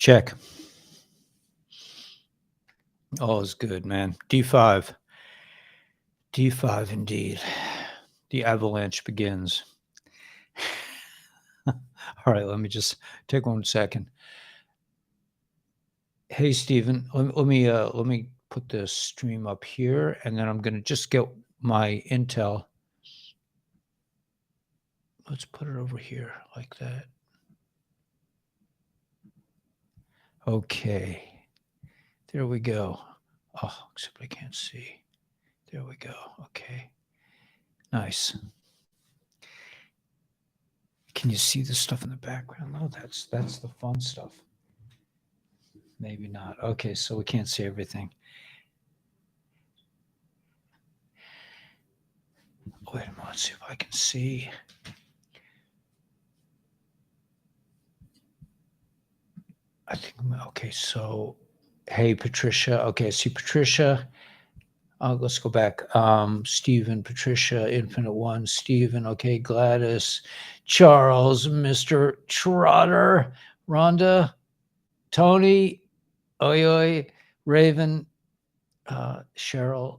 Check. All is good, man. D5. D5 indeed. The avalanche begins. All right, let me just take 1 second. Hey, Stephen, let me put the stream up here, and then I'm going to just get my intel. Let's put it over here like that. Okay. There we go. Oh, except I can't see. There we go. Okay. Nice. Can you see the stuff in the background? No, that's the fun stuff. Maybe not. Okay, so we can't see everything. Wait a minute. Let's see if I can see. I think, okay, so, hey, Patricia. Okay, see Patricia. Let's go back. Stephen, Patricia, Infinite One, Stephen. Okay, Gladys, Charles, Mr. Trotter, Rhonda, Tony, Oi Oi, Raven, Cheryl,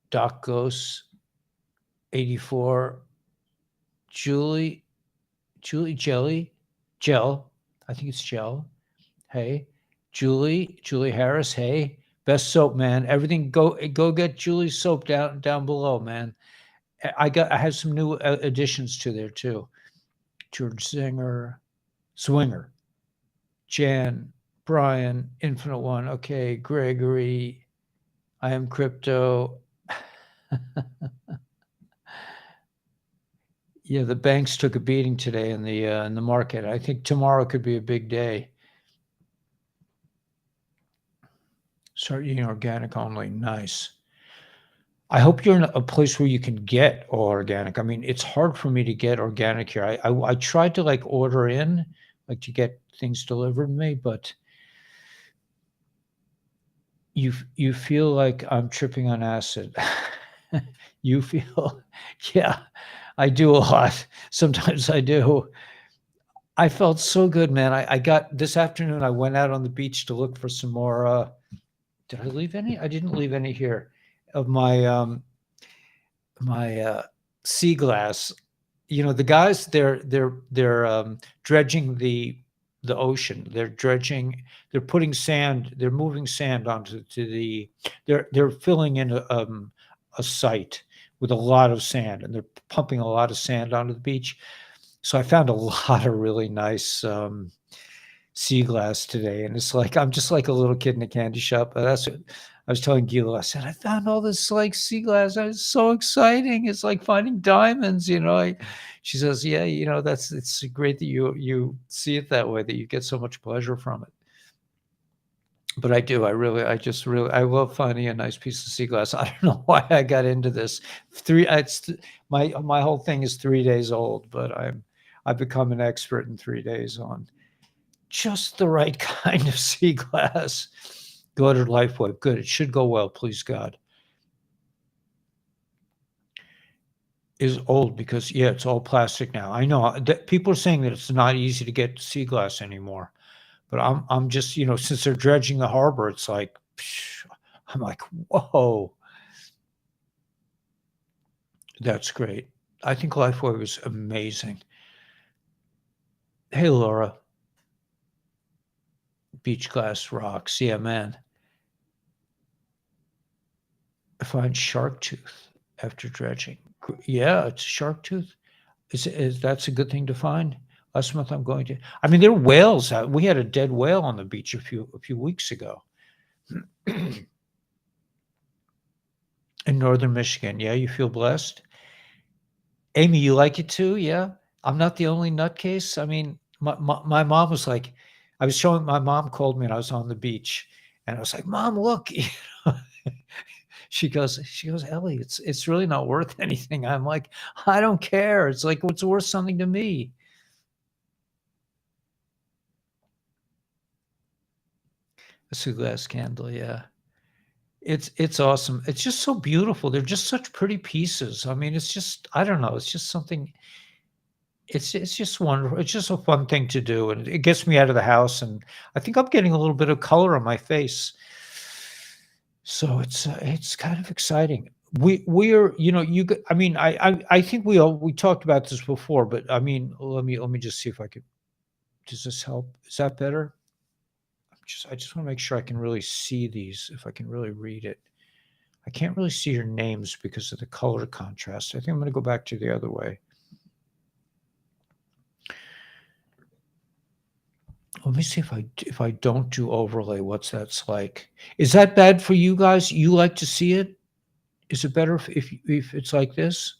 Doc Ghost, 84, Julie, Jelly, Gel. I think it's Gel. Hey, Julie Harris. Hey, best soap, man. Everything go get Julie's soap down below, man. I have some new additions to there too. George Swinger, Jan, Brian, Infinite One. Okay, Gregory. I am Crypto. Yeah, the banks took a beating today in the market. I think tomorrow could be a big day. Start eating organic only. Nice. I hope you're in a place where you can get organic. I mean, it's hard for me to get organic here. I tried to like order in, like to get things delivered to me, but you feel like I'm tripping on acid. You feel, yeah, I do a lot. Sometimes I do. I felt so good, man. I got this afternoon. I went out on the beach to look for some more. Did I leave any? I didn't leave any here of my sea glass. You know, the guys they're dredging the ocean. They're putting sand, they're moving sand onto the they're filling in a site with a lot of sand, and they're pumping a lot of sand onto the beach. So I found a lot of really nice sea glass today, and it's like I'm just like a little kid in a candy shop. That's what I was telling Gila. I said I found all this like sea glass. It's so exciting. It's like finding diamonds. She says, "Yeah, it's great that you see it that way. That you get so much pleasure from it." But I do. I love finding a nice piece of sea glass. I don't know why I got into this. My whole thing is 3 days old, but I've become an expert in 3 days on just the right kind of sea glass. Go to LifeWave. Good. It should go well, please God. Is old because, yeah, it's all plastic now. I know that people are saying that it's not easy to get sea glass anymore, but I'm just, since they're dredging the harbor, it's like, I'm like, whoa, that's great. I think LifeWave is amazing. Hey, Laura. Beach glass rocks. Yeah, man. I find shark tooth after dredging. Yeah, it's shark tooth. Is that's a good thing to find? Last month I'm going to. I mean, there are whales out. We had a dead whale on the beach a few weeks ago. In northern Michigan. Yeah, you feel blessed. Amy, you like it too? Yeah. I'm not the only nutcase. I mean, my mom was like, my mom called me and I was on the beach and I was like, Mom, look. She goes, Ellie, it's really not worth anything. I'm like, I don't care. It's like, what's worth something to me? A sea glass candle, yeah. It's awesome. It's just so beautiful. They're just such pretty pieces. I mean, it's just, I don't know. It's just something. It's just wonderful. It's just a fun thing to do, and it gets me out of the house, and I think I'm getting a little bit of color on my face. So it's kind of exciting. We're I mean I think we talked about this before, but I mean let me just see if I could. Does this help? Is that better? I just want to make sure I can really see these. If I can really read it, I can't really see your names because of the color contrast. I think I'm going to go back to the other way. Let me see if I don't do overlay, what's that's like. Is that bad for you guys? You like to see it? Is it better if it's like this?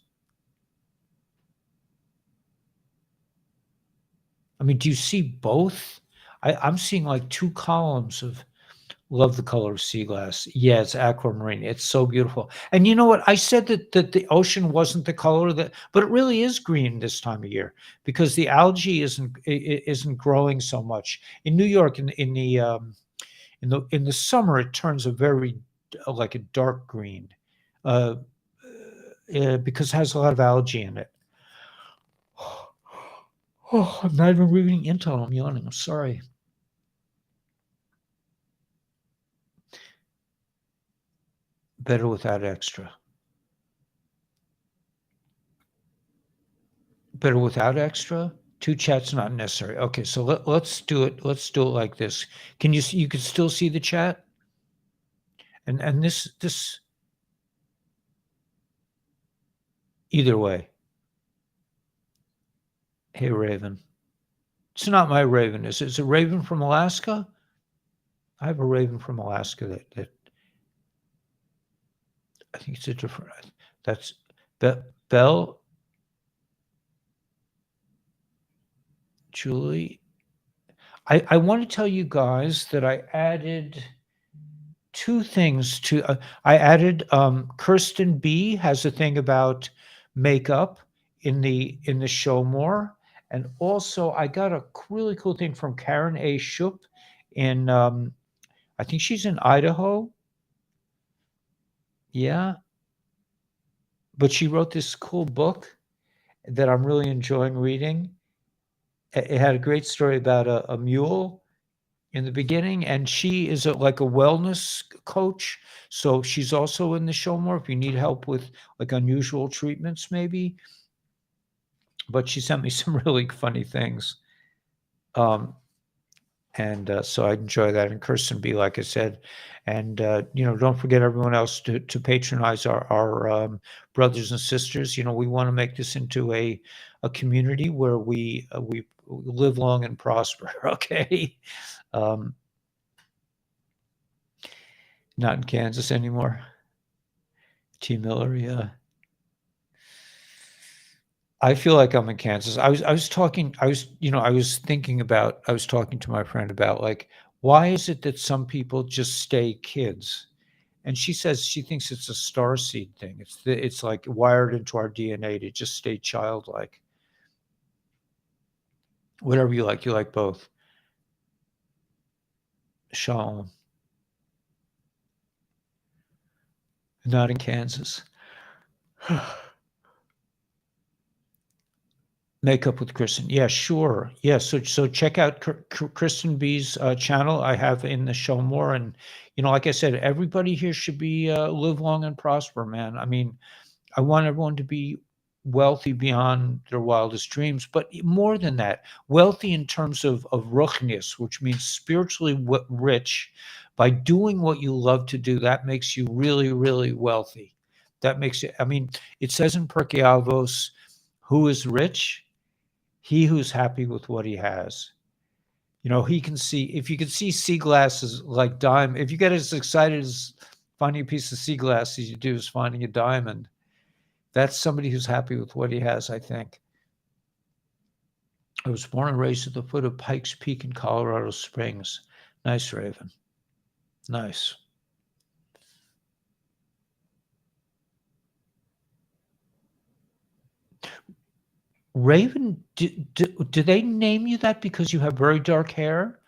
I mean, do you see both? I'm seeing like two columns of love the color of sea glass. Yeah, it's aquamarine. It's so beautiful. And you know what? I said that the ocean wasn't the color that, but it really is green this time of year because the algae isn't growing so much in New York. In the summer, it turns a very like a dark green, uh, because it has a lot of algae in it. Oh, I'm not even reading Intel. I'm yawning. I'm sorry. Better without extra. Better without extra. Two chats not necessary. Okay, so let's do it. Let's do it like this. Can you see? You can still see the chat, and this either way. Hey Raven, it's not my Raven. Is it? Is a Raven from Alaska? I have a Raven from Alaska that I think it's a different. That's Bell, Julie. I want to tell you guys that I added two things to. I added Kirsten B has a thing about makeup in the show more, and also I got a really cool thing from Karen A. Schupp in I think she's in Idaho. Yeah, but she wrote this cool book that I'm really enjoying reading. It had a great story about a mule in the beginning, and she is like a wellness coach. So she's also in the show more if you need help with like unusual treatments, maybe. But she sent me some really funny things. Um, and so I enjoy that. And Kirsten B, like I said, and don't forget everyone else to patronize our brothers and sisters. We want to make this into a community where we live long and prosper. Okay, um, not in Kansas anymore. T Miller, yeah. I feel like I'm in Kansas. I was talking to my friend about like why is it that some people just stay kids? And she says she thinks it's a star seed thing. It's like wired into our DNA to just stay childlike. Whatever you like both. Shalom. Not in Kansas. Makeup with Kristen. Yeah, sure. Yeah, so check out Kristen B's channel. I have in the show more, and like I said, everybody here should be live long and prosper, man. I mean, I want everyone to be wealthy beyond their wildest dreams, but more than that, wealthy in terms of ruchnius, which means spiritually rich. By doing what you love to do, that makes you really, really wealthy. That makes it. I mean, it says in Pirkei Avos, "Who is rich? He who's happy with what he has." He can see, if you can see sea glasses like diamond, if you get as excited as finding a piece of sea glass as you do as finding a diamond, that's somebody who's happy with what he has, I think. I was born and raised at the foot of Pikes Peak in Colorado Springs. Nice, Raven. Nice. Raven, do they name you that because you have very dark hair?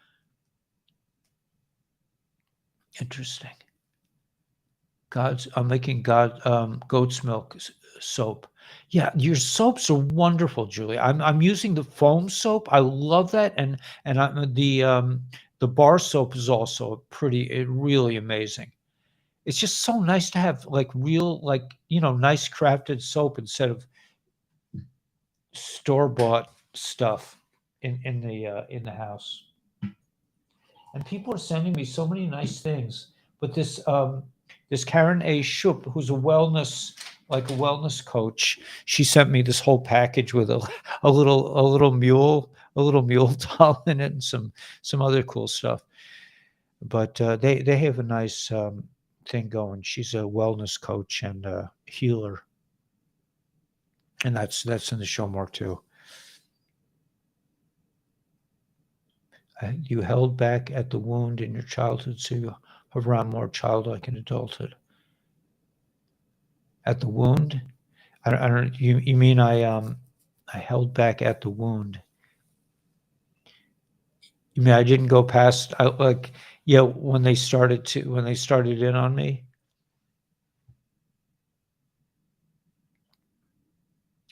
Interesting. I'm making goat's milk soap. Yeah, your soaps are wonderful, Julie. I'm using the foam soap. I love that, and the bar soap is also really amazing. It's just so nice to have like real, like, nice crafted soap instead of store bought stuff in the house. And people are sending me so many nice things. But this Karen A. Schupp, who's a wellness coach, she sent me this whole package with a little mule doll in it, and some other cool stuff. But they have a nice thing going. She's a wellness coach and a healer, and that's in the show more too. You held back at the wound in your childhood, so you have around more childlike in adulthood. At the wound, I don't. You mean I held back at the wound? You mean I didn't go past? Like, yeah, when they started in on me.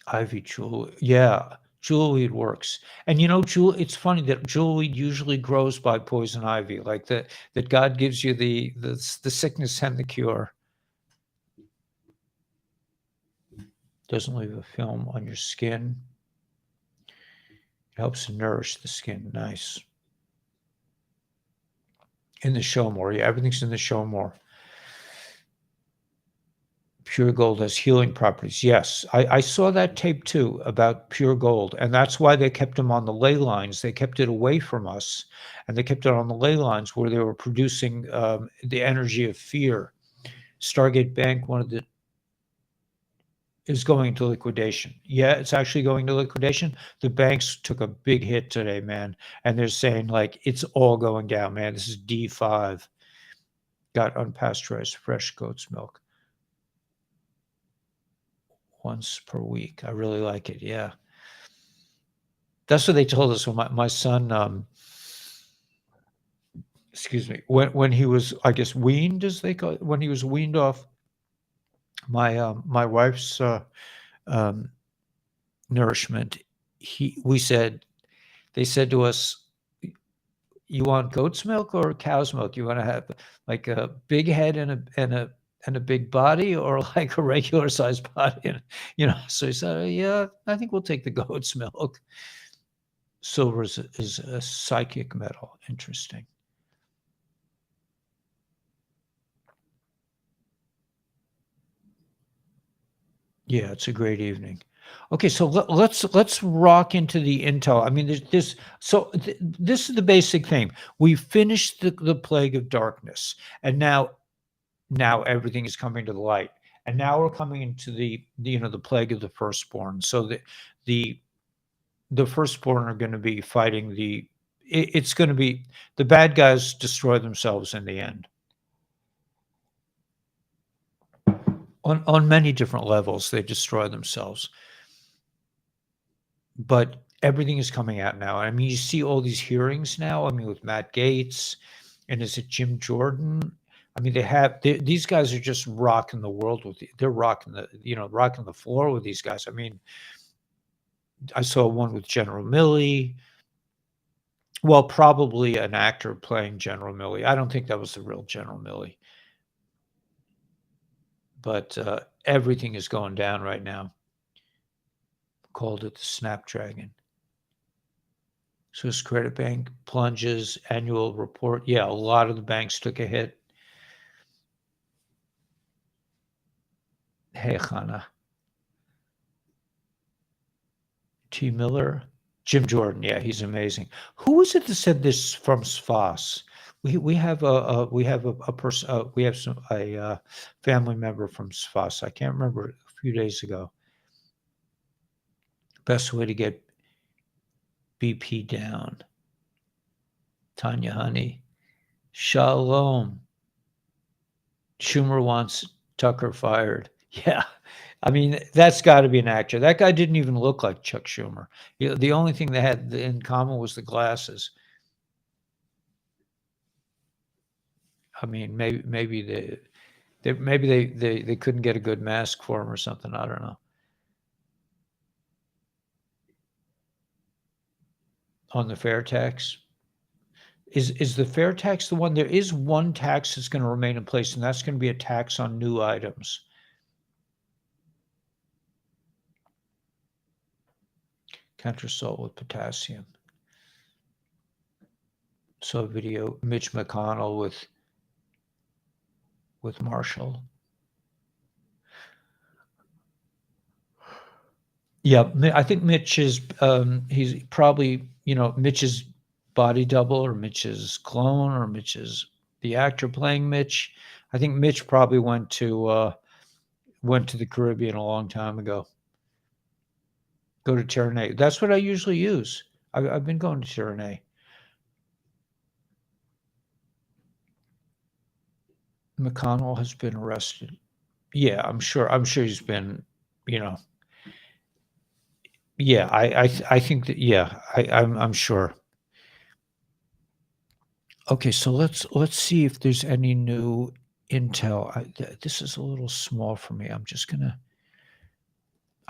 Ivy jewel, yeah, jewelweed works. And jewel. It's funny that jewelweed usually grows by poison ivy, like that God gives you the sickness and the cure. Doesn't leave a film on your skin. It helps nourish the skin. Nice. In the show more, yeah, everything's in the show more. Pure gold has healing properties. Yes, I saw that tape too about pure gold, and that's why they kept them on the ley lines. They kept it away from us, and they kept it on the ley lines where they were producing the energy of fear. Stargate Bank, one of the is going into liquidation. Yeah, it's actually going to liquidation. The banks took a big hit today, man, and they're saying like it's all going down, man. This is D5. Got unpasteurized fresh goat's milk once per week. I really like it. Yeah. That's what they told us when my son, excuse me, when he was, I guess, weaned, as they call it, when he was weaned off my wife's um, nourishment, we said, they said to us, you want goat's milk or cow's milk? You want to have like a big head and a big body, or like a regular sized body? And, so he said, yeah, I think we'll take the goat's milk. Silver is a psychic metal. Interesting. Yeah, it's a great evening. Okay, so let's rock into the intel. I mean, there's this. So this is the basic thing. We finished the plague of darkness, and now everything is coming to the light, and now we're coming into the plague of the firstborn. So the the firstborn are going to be fighting it's going to be the bad guys destroy themselves in the end on many different levels. They destroy themselves, but everything is coming out now. I mean, you see all these hearings now. I mean, with Matt Gates, and is it Jim Jordan? I mean, these guys are just rocking the world they're rocking the floor with these guys. I mean, I saw one with General Milley. Well, probably an actor playing General Milley. I don't think that was the real General Milley, but everything is going down right now. Called it the Snapdragon. Swiss Credit Bank plunges annual report. Yeah, a lot of the banks took a hit. Hey, Hannah. T. Miller. Jim Jordan. Yeah, he's amazing. Who was it that said this from SFOS? We have a person we have a family member from SFOS. I can't remember a few days ago. Best way to get BP down. Tanya Honey. Shalom. Schumer wants Tucker fired. Yeah. I mean, that's got to be an actor. That guy didn't even look like Chuck Schumer. The only thing they had in common was the glasses. I mean, maybe they couldn't get a good mask for him or something. I don't know. on the fair tax. Is the fair tax the one? There is one tax that's going to remain in place, and that's going to be a tax on new items. Counter salt with potassium. So video Mitch McConnell with Marshall. Yeah, I think Mitch is he's probably, Mitch's body double or Mitch's clone or Mitch's the actor playing Mitch. I think Mitch probably went to the Caribbean a long time ago. Go to Ternay. That's what I usually use. I've been going to Ternay. McConnell has been arrested. Yeah, I'm sure. I'm sure he's been. You know. Yeah, I think that. Yeah, I'm sure. Okay, so let's see if there's any new intel. This is a little small for me. I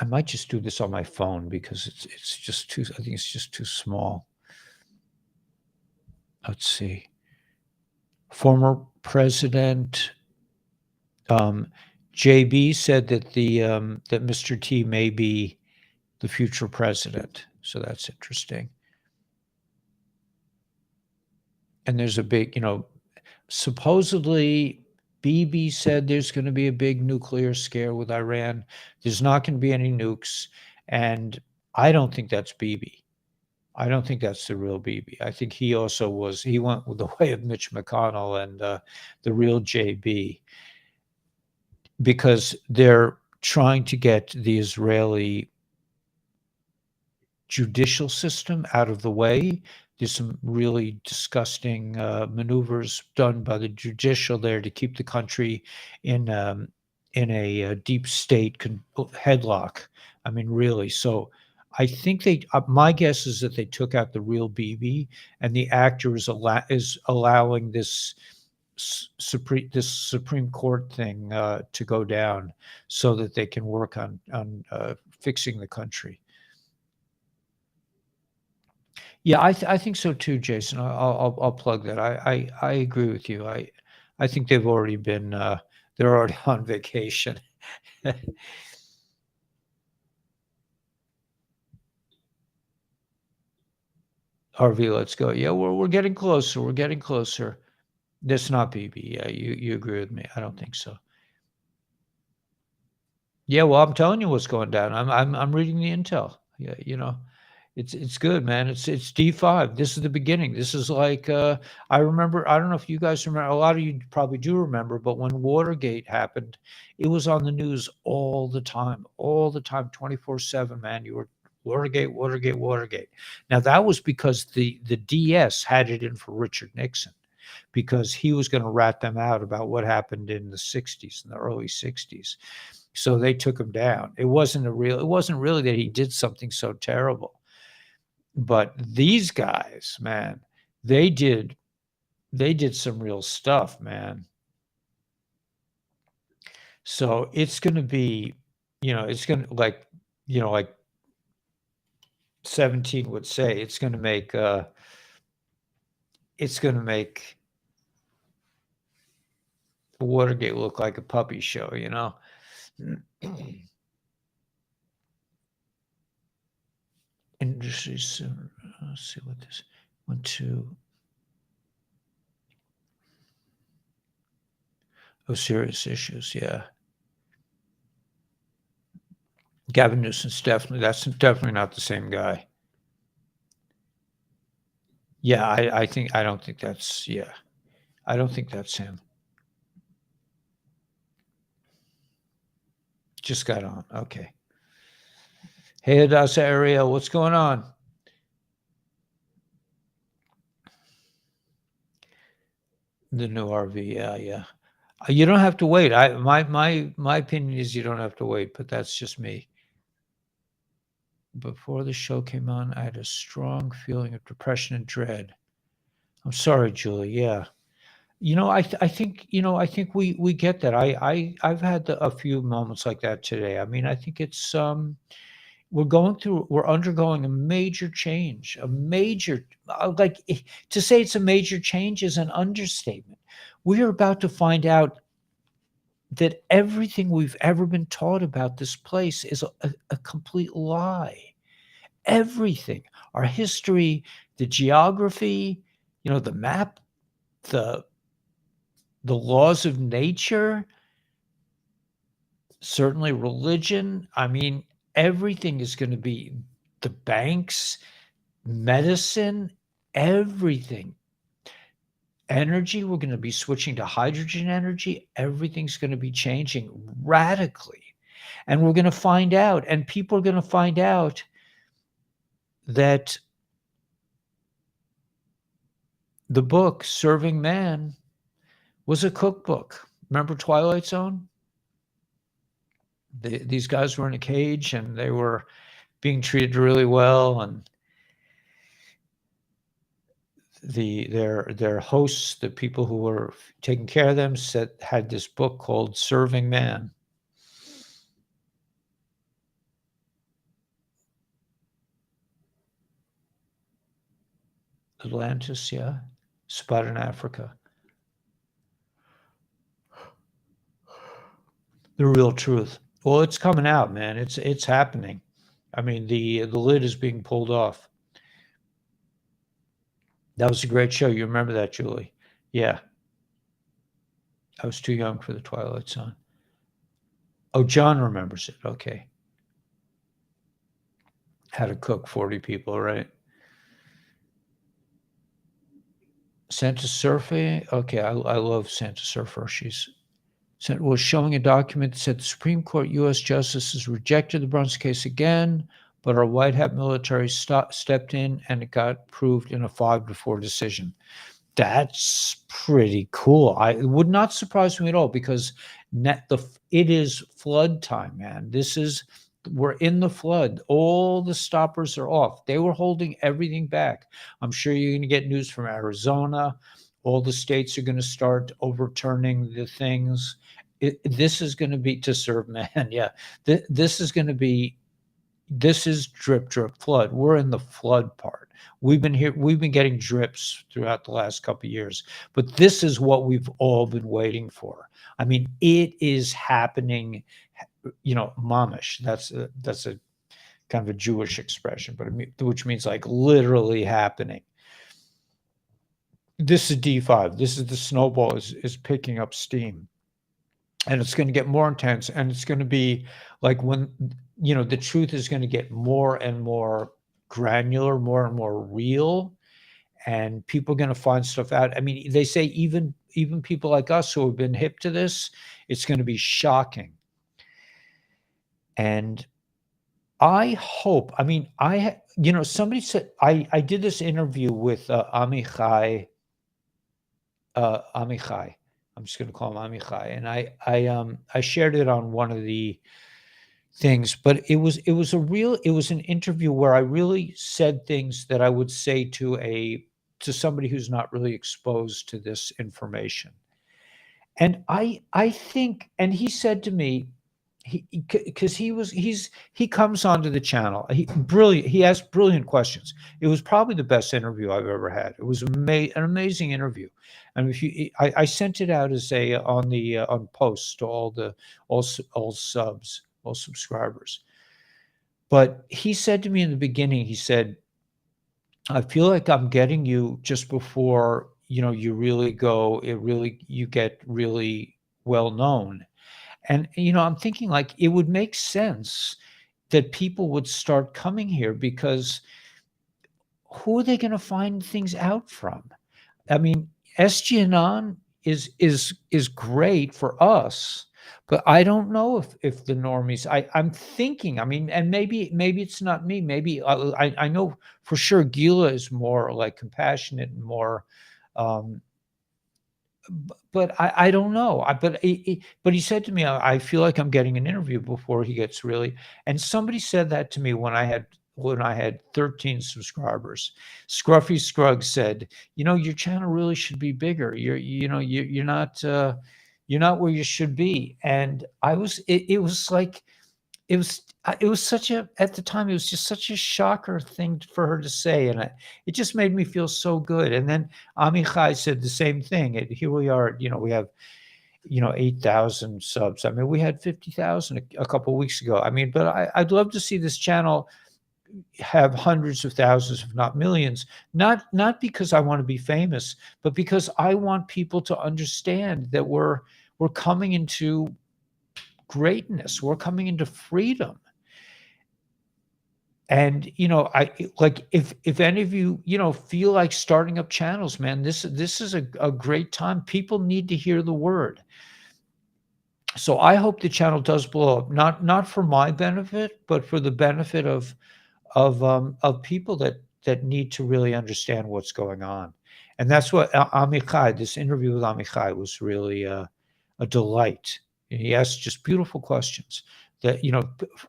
might just do this on my phone because it's just too. I think it's just too small. Let's see. Former President JB said that that Mr. T may be the future president. So that's interesting. And there's a big, supposedly Bibi said there's going to be a big nuclear scare with Iran. There's not going to be any nukes. And I don't think that's Bibi. I don't think that's the real Bibi. I think he went with the way of Mitch McConnell and the real JB, because they're trying to get the Israeli judicial system out of the way. There's some really disgusting maneuvers done by the judicial there to keep the country in a deep state headlock. I mean, really. So I think my guess is that they took out the real Bibi, and the actor is allowing this Supreme Court thing to go down so that they can work on fixing the country. Yeah, I think so too, Jason. I'll plug that. I agree with you. I think they've already been they're already on vacation. RV, let's go. Yeah, we're getting closer. We're getting closer. That's not BB. Yeah, you agree with me. I don't think so. Yeah, well, I'm telling you what's going down. I'm reading the intel. Yeah, it's good, man. It's D5. This is the beginning. This is like I remember. I don't know if you guys remember. A lot of you probably do remember. But when Watergate happened, it was on the news all the time, 24/7. Man, you were Watergate, Watergate, Watergate. Now that was because the DS had it in for Richard Nixon, because he was going to rat them out about what happened in the '60s, in the early '60s. So they took him down. It wasn't really that he did something so terrible. But these guys, man, they did some real stuff, man. So it's going to be, it's going to like 17 would say, it's going to make Watergate look like a puppy show, Industries. Let's see what this went to. Oh, serious issues. Yeah. Gavin Newsom's that's definitely not the same guy. Yeah, I don't think that's him. Just got on. Okay. Hey, Hadassah area, what's going on? The new RV, yeah. You don't have to wait. My opinion is you don't have to wait, but that's just me. Before the show came on, I had a strong feeling of depression and dread. I'm sorry, Julie. Yeah. I think we get that. I've had a few moments like that today. I mean, I think it's we're undergoing a major change, a major, to say it's a major change is an understatement. We are about to find out that everything we've ever been taught about this place is a complete lie. Everything, our history, the geography, the map, the the laws of nature, certainly religion. I mean, everything is going to be the banks, medicine, everything. Energy, we're going to be switching to hydrogen energy. Everything's going to be changing radically. And we're going to find out, and people are going to find out that the book, Serving Man, was a cookbook. Remember Twilight Zone? These guys were in a cage and they were being treated really well, and their hosts, the people who were taking care of them, had this book called Serving Man. Atlantis, yeah, spot in Africa. The real truth. Well, it's coming out, man. It's happening. I mean, the lid is being pulled off. That was a great show. You remember that, Julie? Yeah. I was too young for the Twilight Zone. Oh, John remembers it. Okay. How to cook 40 people, right? Santa Surfe. Okay, I love Santa Surfer. She's was showing a document that said the Supreme Court U.S. justices rejected the Brunson case again, but our white hat military stepped in and it got proved in a 5-4 decision. That's pretty cool. It would not surprise me at all because it is flood time, man. We're in the flood. All the stoppers are off. They were holding everything back. I'm sure you're going to get news from Arizona. All the states are going to start overturning the things. This is going to be to serve man. Yeah. This is going to be, this is drip, drip, flood. We're in the flood part. We've been getting drips throughout the last couple of years, but this is what we've all been waiting for. I mean, it is happening, mamish. That's a kind of a Jewish expression, but which means like literally happening. This is D5. This is the snowball is picking up steam. And it's going to get more intense, and it's going to be like when the truth is going to get more and more granular, more and more real, and people are going to find stuff out. I mean, they say even people like us who have been hip to this, it's going to be shocking. And I hope, I mean, somebody said, I did this interview with Amichai. Amichai. I'm just going to call him Amichai, and I shared it on one of the things, but it was an interview where I really said things that I would say to somebody who's not really exposed to this information. And I think, and he said to me, because he comes onto the channel, he asked brilliant questions. It was probably the best interview I've ever had. It was an amazing interview. And I sent it out as on posts to all subs, all subscribers. But he said to me in the beginning, he said, I feel like I'm getting you just before you really you get really well known. And, I'm thinking like it would make sense that people would start coming here because who are they going to find things out from? I mean, SGNon is great for us, but I don't know if the normies. I'm thinking. I mean, and maybe it's not me. Maybe I know for sure Gila is more like compassionate and more. But I don't know. But he said to me, I feel like I'm getting an interview before he gets really. And somebody said that to me when I had 13 subscribers. Scruffy Scruggs said, your channel really should be bigger. You're not where you should be. And it was like it was such a at the time, it was just such a shocker thing for her to say, and it just made me feel so good, and then Amichai said the same thing, and here we are, we have, 8,000 subs. I mean, we had 50,000 a couple of weeks ago. I mean, but I'd love to see this channel have hundreds of thousands, if not millions, not because I want to be famous, but because I want people to understand that we're coming into greatness. We're coming into freedom. And I like if any of you feel like starting up channels, man, this is a great time. People need to hear the word. So I hope the channel does blow up, not for my benefit, but for the benefit of people that need to really understand what's going on. And that's what Amichai, this interview with Amichai was really a delight. He asked just beautiful questions that,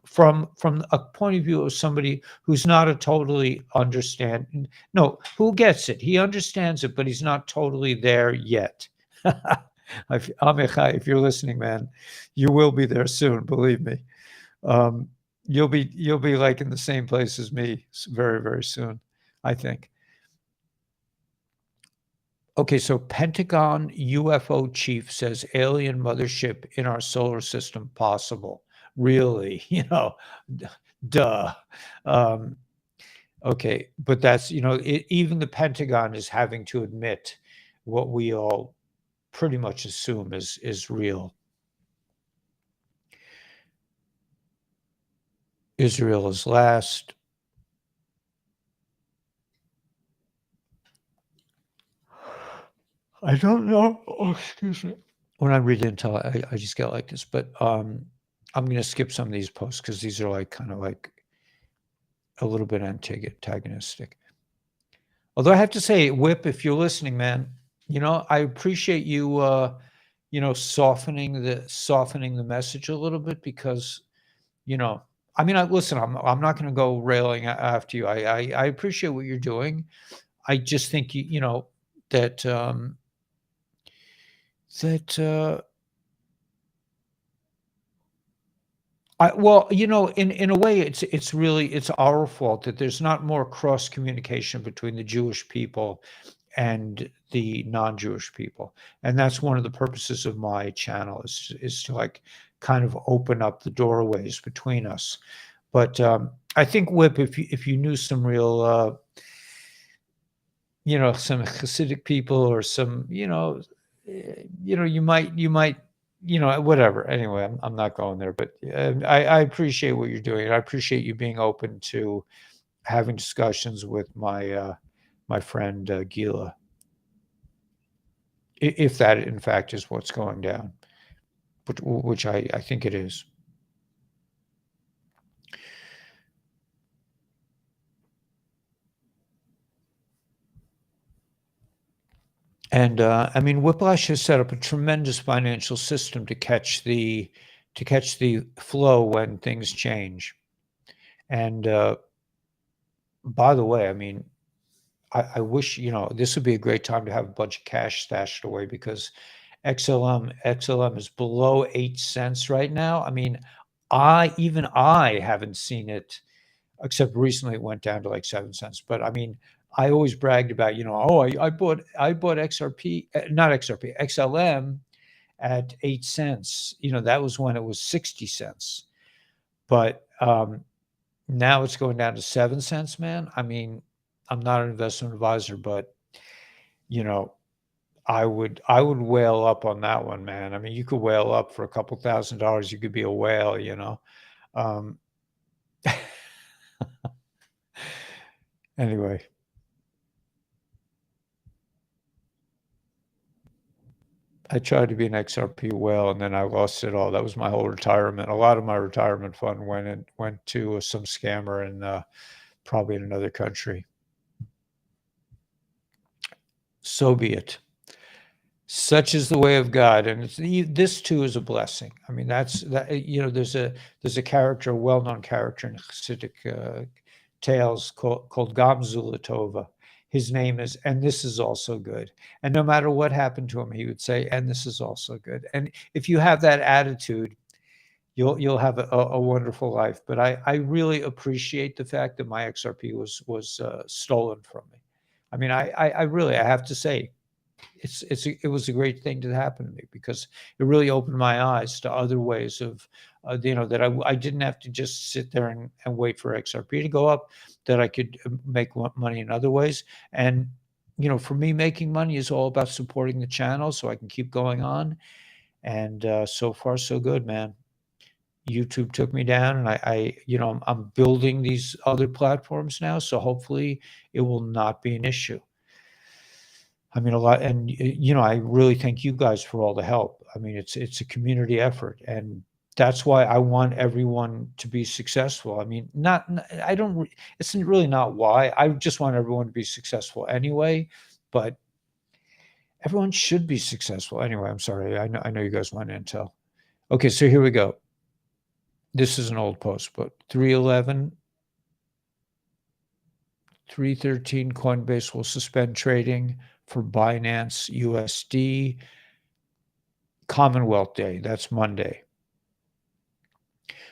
from a point of view of somebody who's not a totally understand, no, who gets it. He understands it, but he's not totally there yet. Amichai, if you're listening, man, you will be there soon, believe me. You'll be like in the same place as me very, very soon, I think. Okay, so Pentagon UFO chief says alien mothership in our solar system possible. Really, duh. Um, okay, but that's even the Pentagon is having to admit what we all pretty much assume is real. Israel is last. I don't know. Oh, excuse me. When I read Intel, I just get like this. But I'm going to skip some of these posts because these are like kind of like a little bit antagonistic. Although I have to say, Whip, if you're listening, man, I appreciate you, softening the message a little bit because, I mean, listen, I'm not going to go railing after you. I appreciate what you're doing. I just think that well, in a way, it's really it's our fault that there's not more cross communication between the Jewish people and the non-Jewish people, and that's one of the purposes of my channel is to like kind of open up the doorways between us. But I think Whip, if you knew some real, some Hasidic people or some, you might whatever. Anyway, I'm not going there, but I appreciate what you're doing. I appreciate you being open to having discussions with my friend Gila, if that in fact is what's going down, which I think it is. And I mean, Whiplash has set up a tremendous financial system to catch the flow when things change. And by the way, I mean, I wish this would be a great time to have a bunch of cash stashed away because XLM is below 8 cents right now. I mean, I haven't seen it except recently it went down to like 7 cents. But I mean, I always bragged about, oh, I bought XRP, not XRP, XLM at 8 cents. That was when it was 60 cents. But now it's going down to 7 cents, man. I mean, I'm not an investment advisor, but I would whale up on that one, man. I mean, you could whale up for a couple $1,000. You could be a whale, Anyway. I tried to be an XRP whale, and then I lost it all. That was my whole retirement. A lot of my retirement fund went to some scammer in probably in another country. So be it. Such is the way of God, and this too is a blessing. I mean, that's that. There's a character, a well-known character in Hasidic tales called Gamzu Latova. His name is, and this is also good. And no matter what happened to him, he would say, and this is also good. And if you have that attitude, you'll have a wonderful life. But I really appreciate the fact that my XRP was stolen from me. I mean, I really, I have to say, it was a great thing to happen to me, because it really opened my eyes to other ways of, that I didn't have to just sit there and wait for XRP to go up, that I could make money in other ways. And for me, making money is all about supporting the channel so I can keep going on. And so far, so good, man. YouTube took me down, and I'm building these other platforms now, so hopefully it will not be an issue. I mean, a lot, and I really thank you guys for all the help. I mean, it's a community effort, and that's why I want everyone to be successful. I mean, I don't. It's really not why. I just want everyone to be successful anyway, but everyone should be successful anyway. I'm sorry. I know you guys want intel. Okay, so here we go. This is an old post, but 311, 313 Coinbase will suspend trading for Binance USD. Commonwealth Day, that's Monday.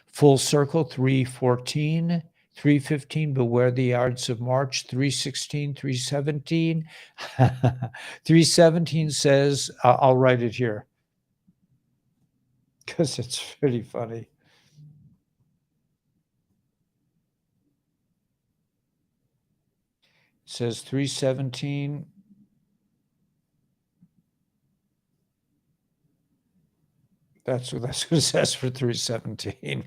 Full Circle, 314, 315, beware the yards of March, 316, 317. 317 says, I'll write it here because it's pretty funny. It says 317. That's what it says for 317.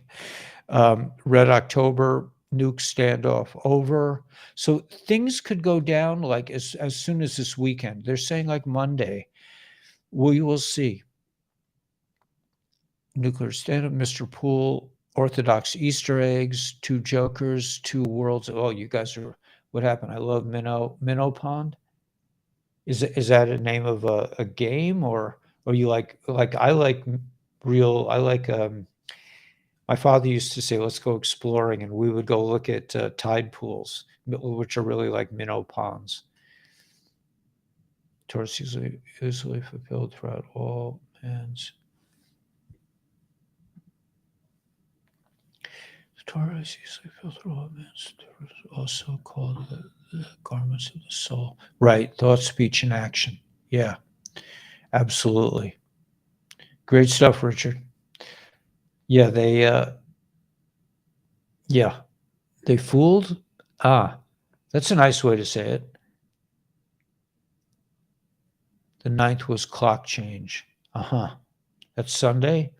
Red October, nuke standoff over. So things could go down like as soon as this weekend. They're saying like Monday. We will see. Nuclear standoff, Mr. Poole, Orthodox Easter eggs, two jokers, two worlds. Oh, you guys are, what happened? I love Minnow Pond. Is that a name of a game, or you like I like real, I like my father used to say, let's go exploring, and we would go look at tide pools, which are really like minnow ponds. Taurus usually fulfilled throughout all man's. Taurus usually fulfilled through all man's. Taurus also called the garments of the soul. Right, thought, speech, and action. Yeah, absolutely. Great stuff, Richard. Yeah, they fooled. That's a nice way to say it. The 9th was clock change. That's Sunday.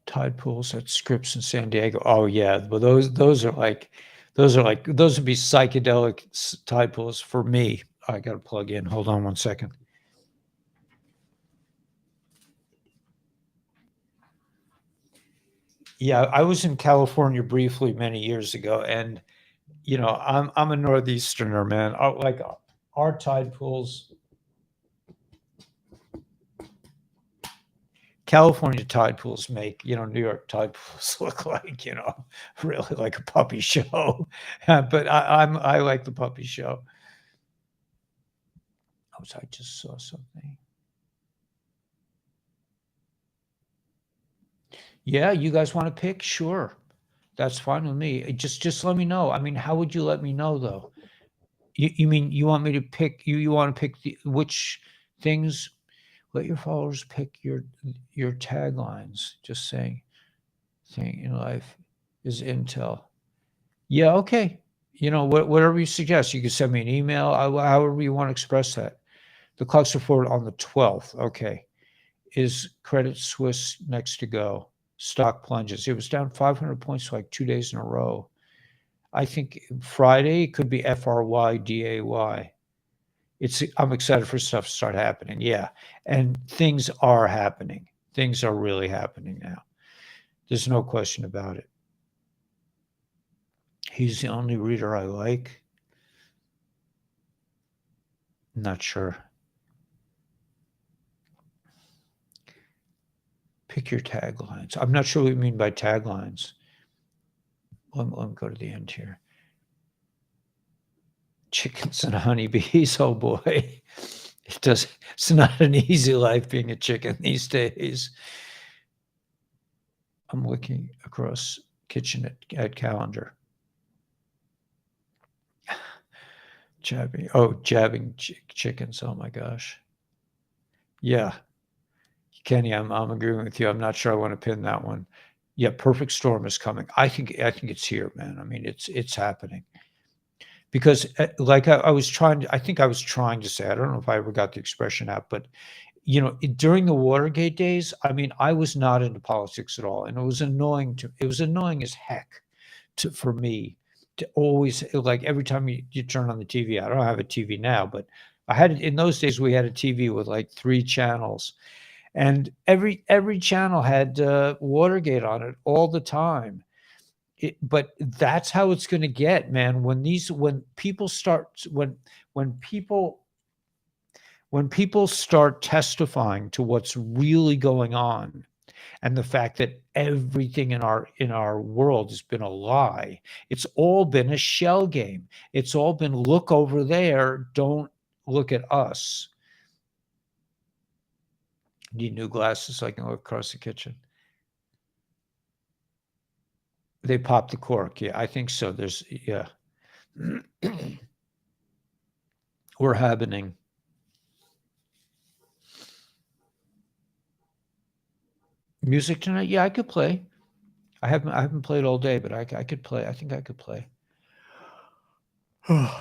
Tide pools at Scripps in San Diego. Oh yeah, but those would be psychedelic tide pools for me. I got to plug in. Hold on one second. Yeah, I was in California briefly many years ago, and I'm a northeasterner, man. Like our tide pools, California tide pools make New York tide pools look like really like a puppy show. But I like the puppy show. I just saw something. Yeah, you guys want to pick? Sure. That's fine with me. Just let me know. I mean, how would you let me know though? You mean you want me to pick you want to pick which things? Let your followers pick your taglines. Just saying thing in life is intel. Yeah, okay. Whatever you suggest. You can send me an email, however you want to express that. The clocks are forward on the 12th. Okay. Is Credit Suisse next to go? Stock plunges. It was down 500 points for like 2 days in a row. I think Friday could be FRYDAY. I'm excited for stuff to start happening. Yeah. And things are happening. Things are really happening now. There's no question about it. He's the only reader I like. Not sure. Pick your taglines. I'm not sure what you mean by taglines. Let me go to the end here. Chickens and honeybees. Oh boy. It does. It's not an easy life being a chicken these days. I'm looking across kitchen at calendar. Jabbing chickens. Oh my gosh. Yeah, Kenny, I'm agreeing with you. I'm not sure I want to pin that one. Yeah, perfect storm is coming. I think it's here, man. I mean, it's happening because like I was trying to. I think I was trying to say. I don't know if I ever got the expression out, but during the Watergate days, I mean, I was not into politics at all, and it was annoying it was annoying as heck for me to always, like, every time you turn on the TV. I don't have a TV now, but I had it in those days. We had a TV with like 3 channels, and every channel had Watergate on it all the time. But that's how it's going to get, man. When people start when people start testifying to what's really going on, and the fact that everything in our world has been a lie. It's all been a shell game. It's all been, look over there, don't look at us. Need new glasses so I can look across the kitchen. They popped the cork. Yeah, I think so. Yeah. We're happening. Music tonight? Yeah, I could play. I haven't played all day, but I could play. I think I could play. I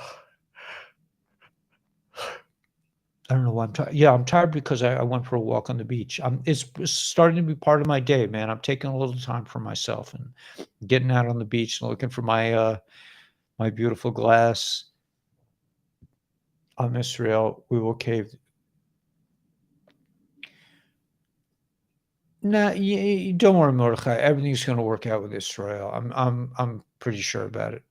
don't know why I'm tired. Yeah, I'm tired because I went for a walk on the beach. It's starting to be part of my day, man. I'm taking a little time for myself and getting out on the beach and looking for my beautiful glass. On Israel, we will cave. Nah, don't worry, Mordechai. Everything's going to work out with Israel. I'm pretty sure about it.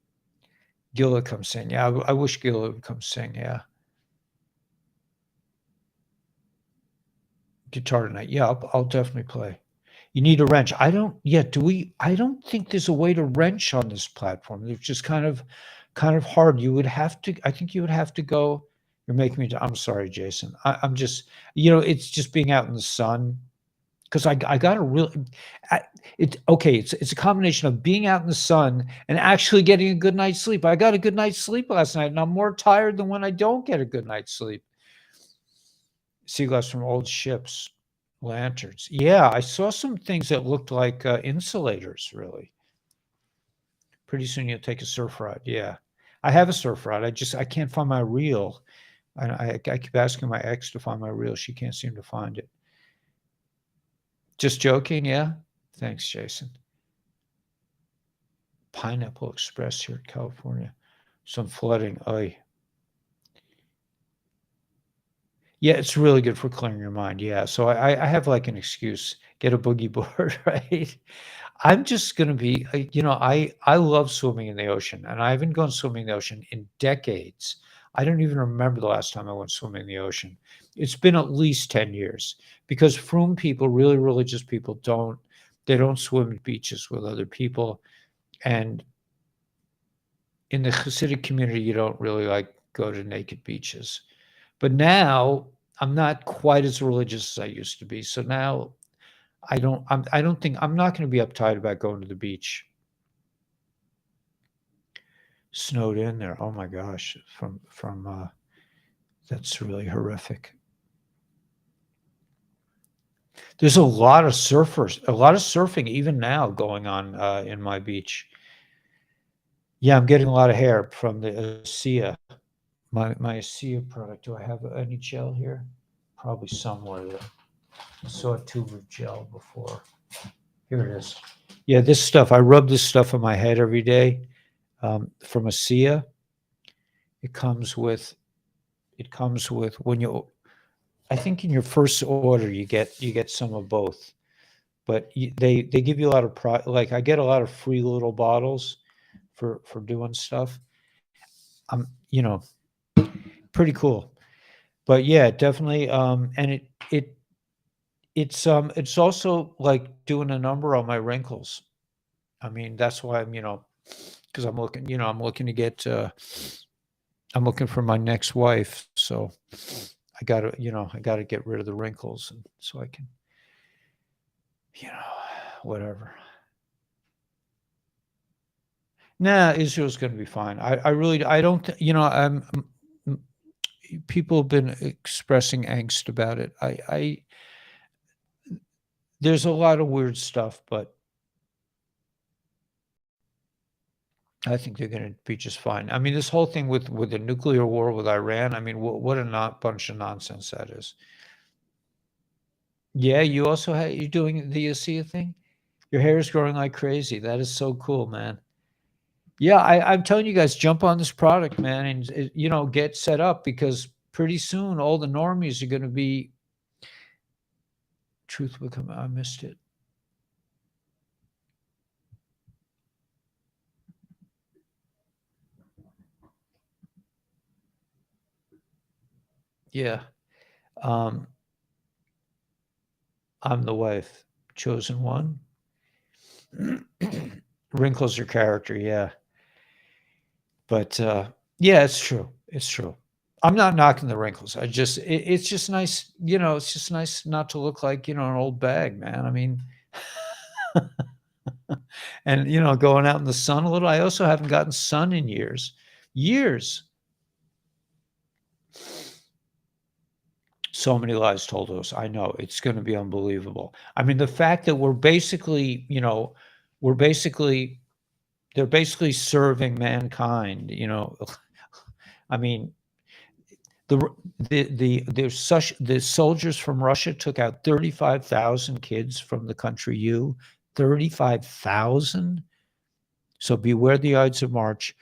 Gila comes sing. Yeah, I wish Gila would come sing. Yeah. Guitar tonight. Yeah, I'll definitely play. You need a wrench. I don't. Yeah, do we? I don't think there's a way to wrench on this platform. It's just kind of hard. You would have to. I think you would have to go. You're making me. I'm sorry, Jason. I'm just. It's just being out in the sun. Because I got a real. It's okay. It's a combination of being out in the sun and actually getting a good night's sleep. I got a good night's sleep last night, and I'm more tired than when I don't get a good night's sleep. Sea glass from old ships, lanterns. Yeah, I saw some things that looked like insulators. Really, pretty soon you'll take a surf ride. Yeah, I have a surf ride. I can't find my reel. I keep asking my ex to find my reel. She can't seem to find it. Just joking. Yeah. Thanks, Jason. Pineapple Express here in California. Some flooding. Oy. Yeah, it's really good for clearing your mind. Yeah. So I have like an excuse. Get a boogie board, right? I'm just gonna be, I love swimming in the ocean, and I haven't gone swimming in the ocean in decades. I don't even remember the last time I went swimming in the ocean. It's been at least 10 years, because frum people, really religious people, they don't swim at beaches with other people. And in the Hasidic community, you don't really like go to naked beaches. But now I'm not quite as religious as I used to be. So now I don't think I'm not going to be uptight about going to the beach. Snowed in there. Oh my gosh. From that's really horrific. There's a lot of surfers, a lot of surfing even now going on in my beach. Yeah, I'm getting a lot of hair from the ASEA. My ASEA product. Do I have any gel here? Probably somewhere there. I saw a tube of gel before. Here it is. Yeah, this stuff. I rub this stuff on my head every day from ASEA. It comes with. It comes with when you. I think in your first order you get some of both, but they give you a lot of like I get a lot of free little bottles for doing stuff. I'm pretty cool, but yeah, definitely. And it's also like doing a number on my wrinkles. I mean, that's why because I'm looking to get, I'm looking for my next wife. So I gotta get rid of the wrinkles, and so I can, you know, whatever. Nah, Israel's going to be fine. I really, I don't, m- people have been expressing angst about it. There's a lot of weird stuff, but I think they're going to be just fine. I mean, this whole thing with the nuclear war with Iran, I mean, what a not bunch of nonsense that is. Yeah, you're doing the ASEA thing? Your hair is growing like crazy. That is so cool, man. Yeah, I'm telling you guys, jump on this product, man, and get set up because pretty soon all the normies are going to be truth will come. I missed it. Yeah, um, I'm the wife, chosen one. Wrinkles your character, yeah, but yeah, it's true. It's true. I'm not knocking the wrinkles. It's just nice, it's just nice not to look like, an old bag, man. I mean, and, going out in the sun a little. I also haven't gotten sun in years. Years. So many lies told us. I know it's going to be unbelievable. I mean, the fact that we're basically, they're basically serving mankind, I mean, the soldiers from Russia took out 35,000 kids from the country 35,000. So beware the Ides of March.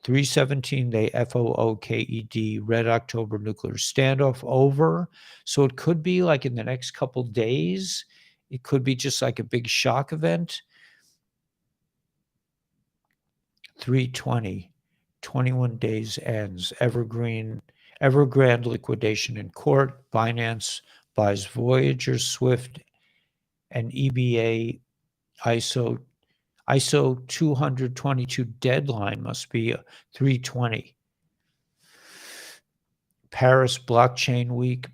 317 day FOOKED, Red October nuclear standoff over. So it could be like in the next couple days. It could be just like a big shock event. 320, 21 days ends. Evergrande liquidation in court. Binance buys Voyager, Swift, and EBA ISO 222 deadline must be 320. Paris Blockchain Week,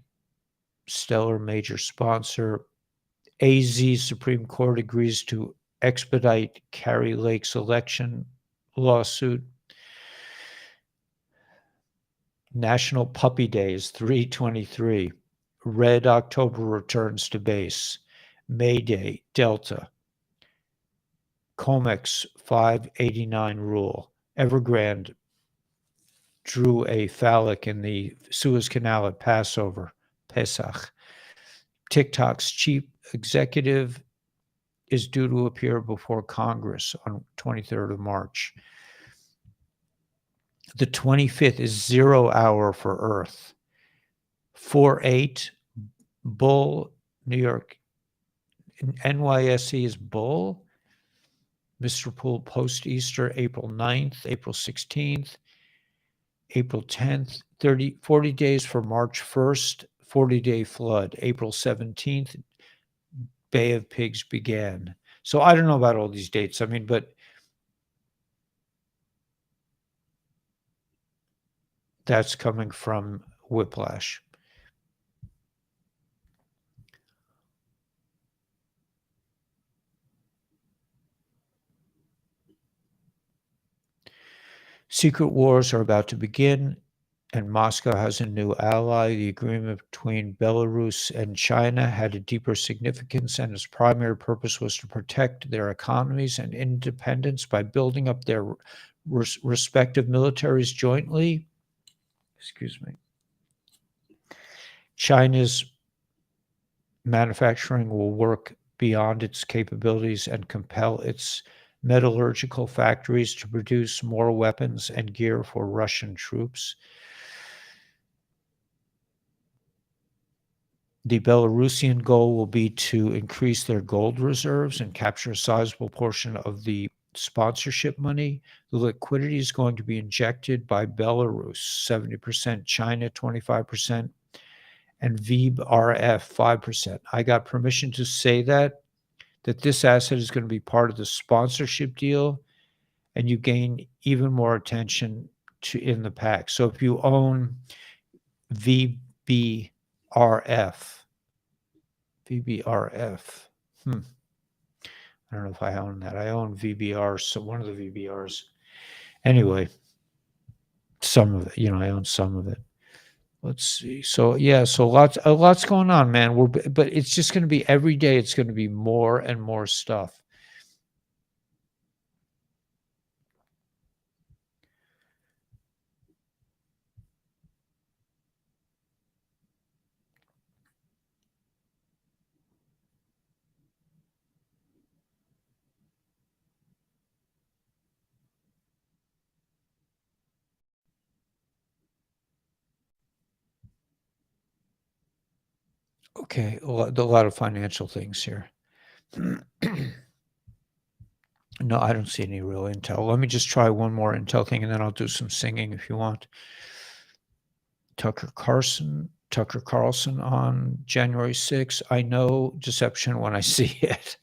Stellar major sponsor. AZ Supreme Court agrees to expedite Carrie Lake's election lawsuit. National Puppy Days 323. Red October returns to base. May Day, Delta. COMEX 589 rule. Evergrande drew a phallic in the Suez Canal at Passover, Pesach. TikTok's chief executive is due to appear before Congress on 23rd of March. The 25th is 0 hour for Earth. 4/8, Bull, New York. NYSE is Bull. Mr. Pool post Easter, April 9th, April 16th, April 10th, 40 days for March 1st, 40-day flood. April 17th, Bay of Pigs began. So I don't know about all these dates. I mean, but that's coming from Whiplash. Secret wars are about to begin, and Moscow has a new ally. The agreement between Belarus and China had a deeper significance, and its primary purpose was to protect their economies and independence by building up their respective militaries jointly. Excuse me. China's manufacturing will work beyond its capabilities and compel its metallurgical factories to produce more weapons and gear for Russian troops. The Belarusian goal will be to increase their gold reserves and capture a sizable portion of the sponsorship money. The liquidity is going to be injected by Belarus, 70%, China, 25%, and VEB RF, 5%. I got permission to say that this asset is going to be part of the sponsorship deal, and you gain even more attention in the pack. So if you own VEB VBRF. I don't know if I own that. I own VBR, so one of the VBRs. Anyway, some of it, I own some of it. Let's see. So yeah, so a lot's going on, man. But it's just going to be every day. It's going to be more and more stuff. Okay, a lot of financial things here. No, I don't see any real intel. Let me just try one more intel thing, and then I'll do some singing if you want. Tucker Carlson on January 6th. I know deception when I see it.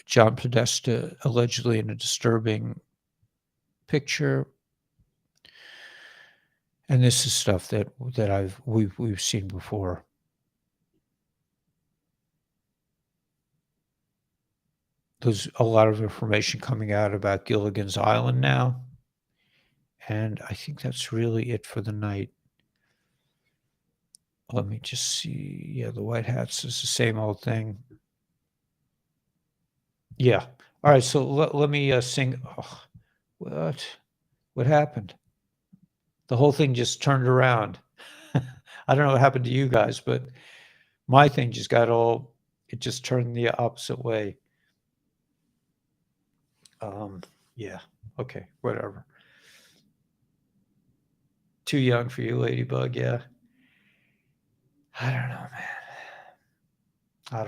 John Podesta allegedly in a disturbing picture. And this is stuff that we've seen before. There's a lot of information coming out about Gilligan's Island now. And I think that's really it for the night. Let me just see. Yeah, the White Hats is the same old thing. Yeah. All right. So let me sing. Oh, what happened? The whole thing just turned around. I don't know what happened to you guys, but my thing just it just turned the opposite way. Yeah. Okay. Whatever. Too young for you, Ladybug. Yeah. I don't know, man. I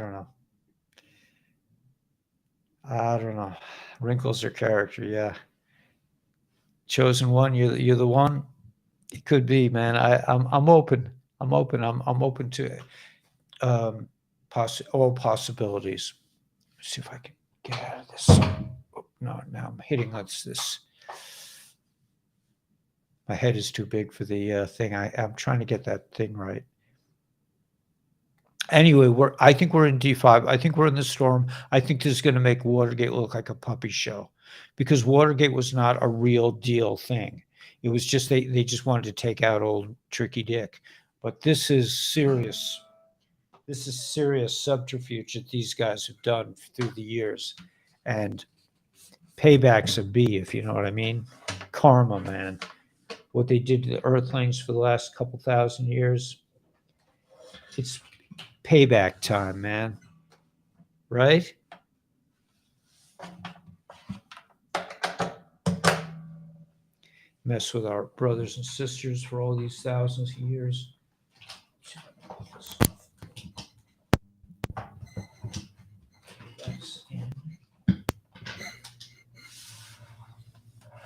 don't know. Wrinkles are character. Yeah. Chosen one. You're the one. It could be, man. I'm open. I'm open. I'm open to all possibilities. Let's see if I can get out of this. Oh, no, now I'm hitting this. My head is too big for the thing. I'm trying to get that thing right. Anyway, I think we're in D5. I think we're in the storm. I think this is going to make Watergate look like a puppy show, because Watergate was not a real deal thing. It was just they just wanted to take out old Tricky Dick. But this is serious. This is serious subterfuge that these guys have done through the years, and paybacks of B, if you know what I mean. Karma, man. What they did to the Earthlings for the last couple thousand years. It's payback time, man. Right? Mess with our brothers and sisters for all these thousands of years. All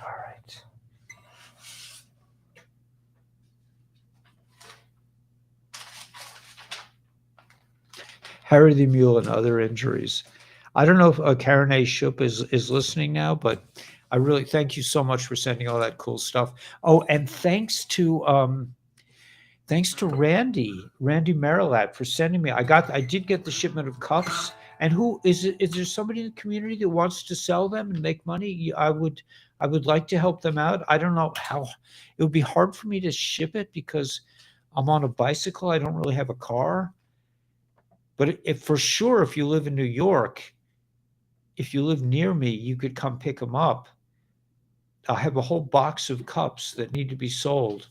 right. Harry the Mule and other injuries. I don't know if Karen A. Shoup is listening now, but I really thank you so much for sending all that cool stuff. Oh, and thanks to Randy Marilat for sending me. I did get the shipment of cups. And who is it? Is there somebody in the community that wants to sell them and make money? I would like to help them out. I don't know how. It would be hard for me to ship it because I'm on a bicycle. I don't really have a car. But if you live in New York, if you live near me, you could come pick them up. I have a whole box of cups that need to be sold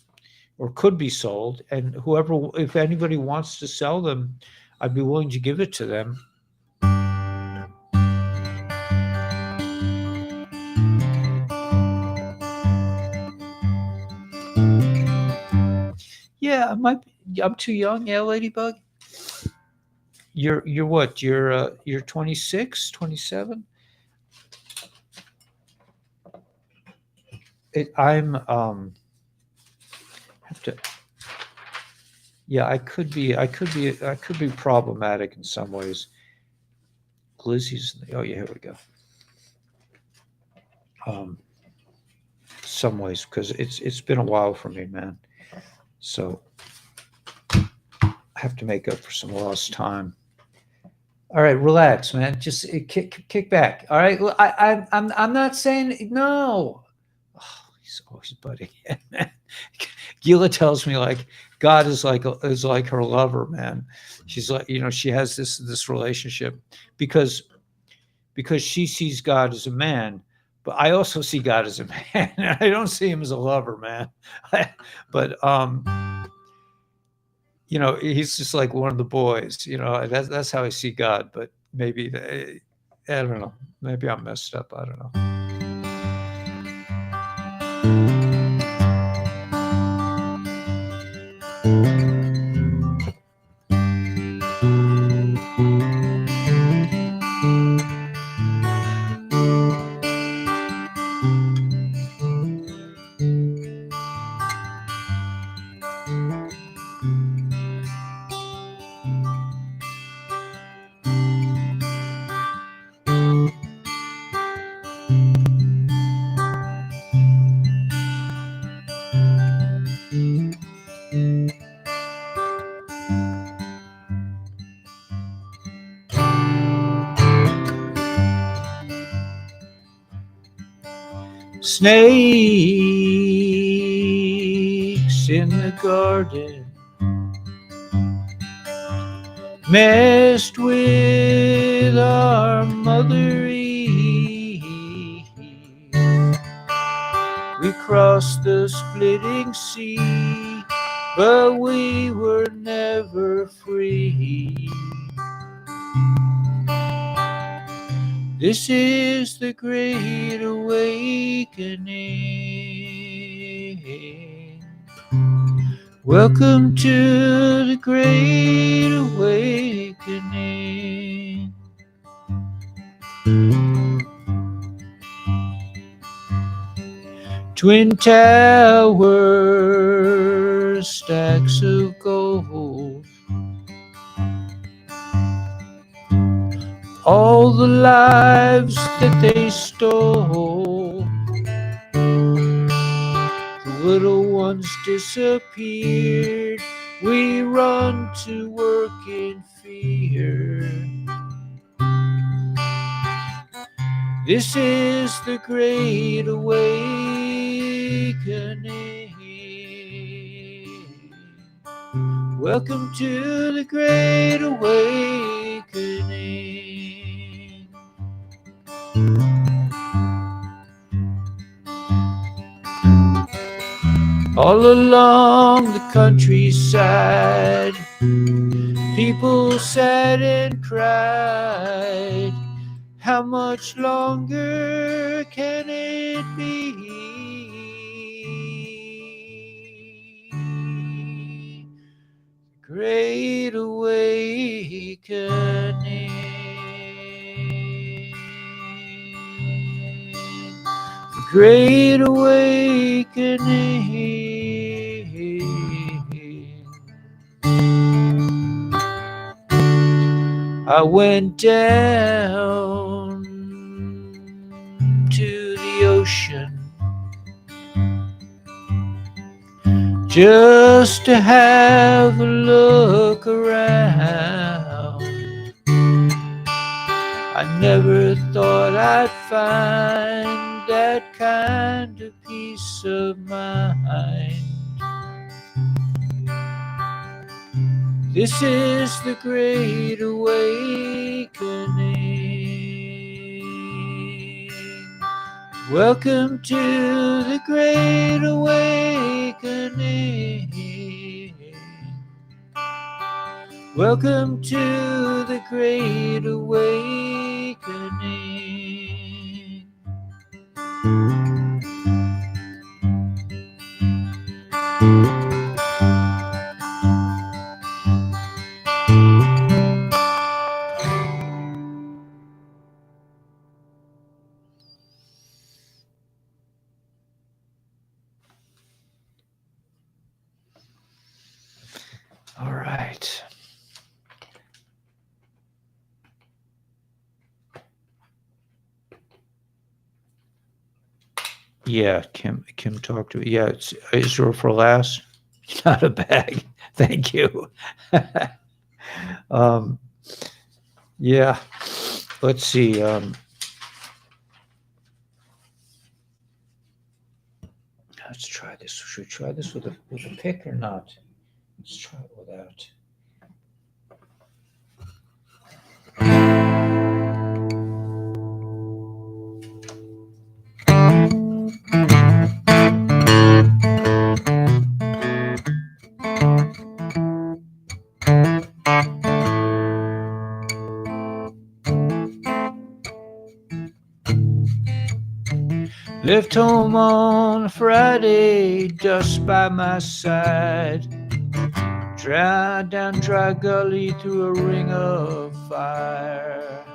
or could be sold. And if anybody wants to sell them, I'd be willing to give it to them. Yeah, I'm too young. Yeah, Ladybug. You're what? You're 26, 27? I'm have to. Yeah, I could be problematic in some ways. Glizzy's. Oh yeah, here we go. Some ways because it's been a while for me, man. So I have to make up for some lost time. All right, relax, man. Just kick back. All right, well, I'm not saying no. Oh, he's always butting in, man. Gila tells me like God is like her lover, man. She's like, she has this relationship because she sees God as a man, but I also see God as a man. I don't see him as a lover, man. But he's just like one of the boys. That's how I see God. But maybe I don't know. Maybe I'm messed up. I don't know. Snakes in the garden messed with our mother Eve. We crossed the splitting sea, but we were never free. This is the great awakening. Welcome to the great awakening. Twin towers, stacks of gold, all the lives that they stole. The little ones disappeared. We run to work in fear. This is the great awakening. Welcome to the great awakening. All along the countryside, people sat and cried. How much longer can it be? Great awakening. The great awakening. I went down to the ocean just to have a look around. I never thought I'd find that kind of peace of mind. This is the great awakening. Welcome to the great awakening. Welcome to the great awakening. All right. Yeah, Kim talked to. Yeah, it's Israel for last. Not a bag. Thank you. um, yeah. Let's see. Let's try this. Should we try this with a pick or not? Let's try it without. Left home on Friday, dust by my side. Drive down dry gully through a ring of fire.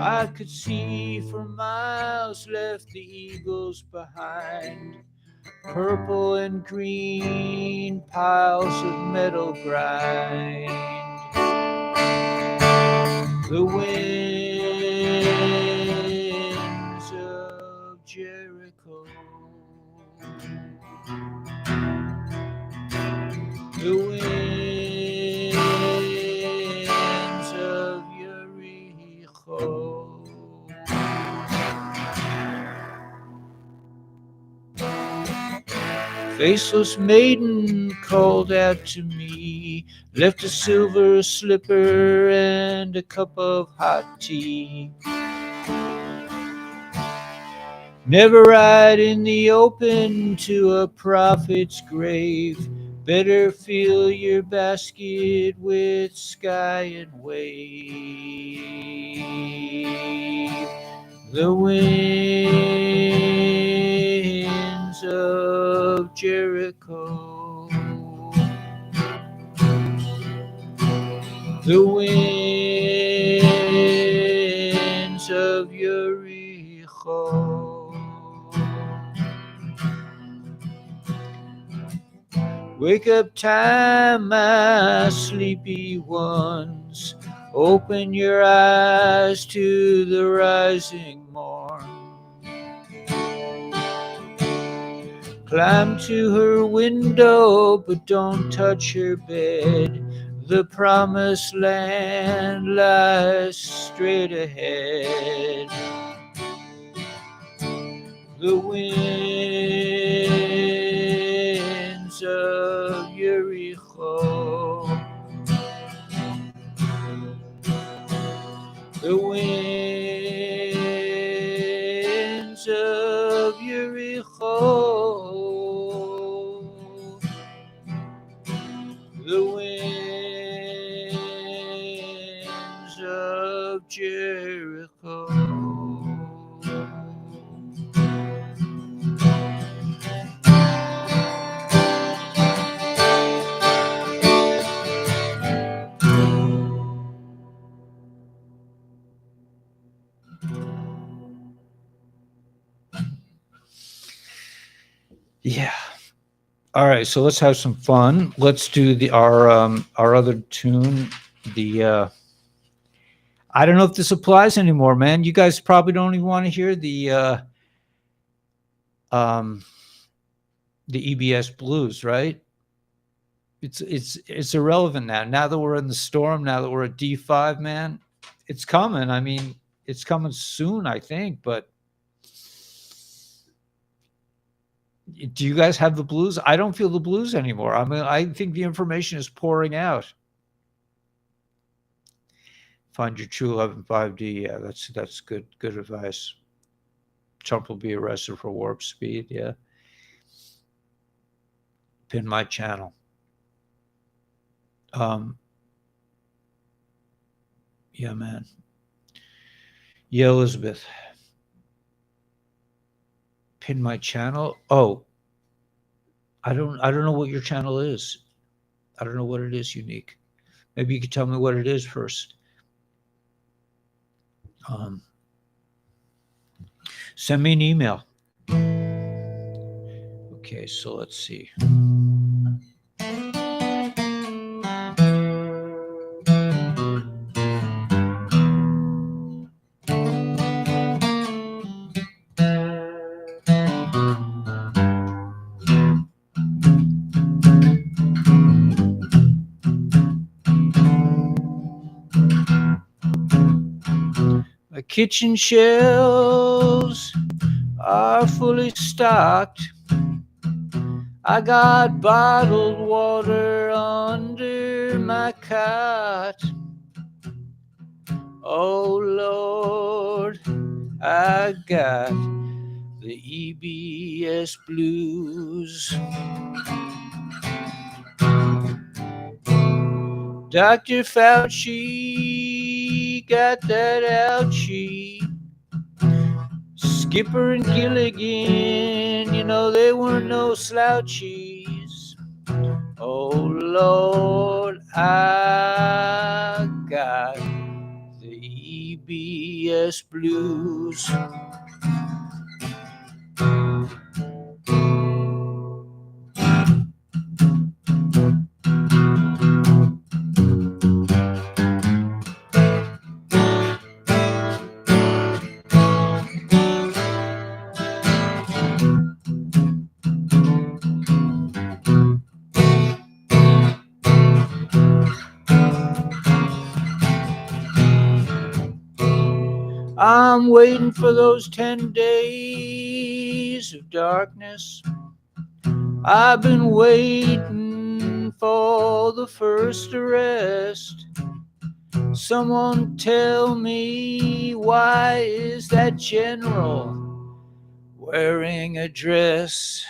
I could see for miles, left the eagles behind. Purple and green piles of metal grind. The winds of Jericho. The winds of Jericho. Faceless maiden called out to me, left a silver slipper and a cup of hot tea. Never ride in the open to a prophet's grave. Better fill your basket with sky and wave. The winds of Jericho. The winds of Jericho. Wake up time, my sleepy ones. Open your eyes to the rising morn. Climb to her window, but don't touch her bed. The promised land lies straight ahead. The winds of Jericho. The winds of Jericho. The winds of Jericho. Yeah. All right, so let's have some fun. Let's do our other tune. I don't know if this applies anymore, man. You guys probably don't even want to hear the EBS blues, right? It's irrelevant now. Now that we're in the storm, now that we're at D5, man, it's coming. I mean, it's coming soon, I think, but do you guys have the blues? I don't feel the blues anymore. I mean, I think the information is pouring out. Find your true love in 5D. Yeah, that's good advice. Trump will be arrested for warp speed. Yeah. Pin my channel. Yeah, man. Yeah, Elizabeth. Pin my channel. Oh, I don't know what your channel is. I don't know what it is, Unique. Maybe you could tell me what it is first. Send me an email. Okay, so let's see. kitchen shelves are fully stocked. I got bottled water under my cot. Oh Lord, I got the EBS blues. Dr. Fauci got that ouchie. Skipper and Gilligan, you know, they weren't no slouchies. Oh Lord, I got the EBS blues. I'm waiting for those 10 days of darkness. I've been waiting for the first arrest. Someone tell me, why is that general wearing a dress?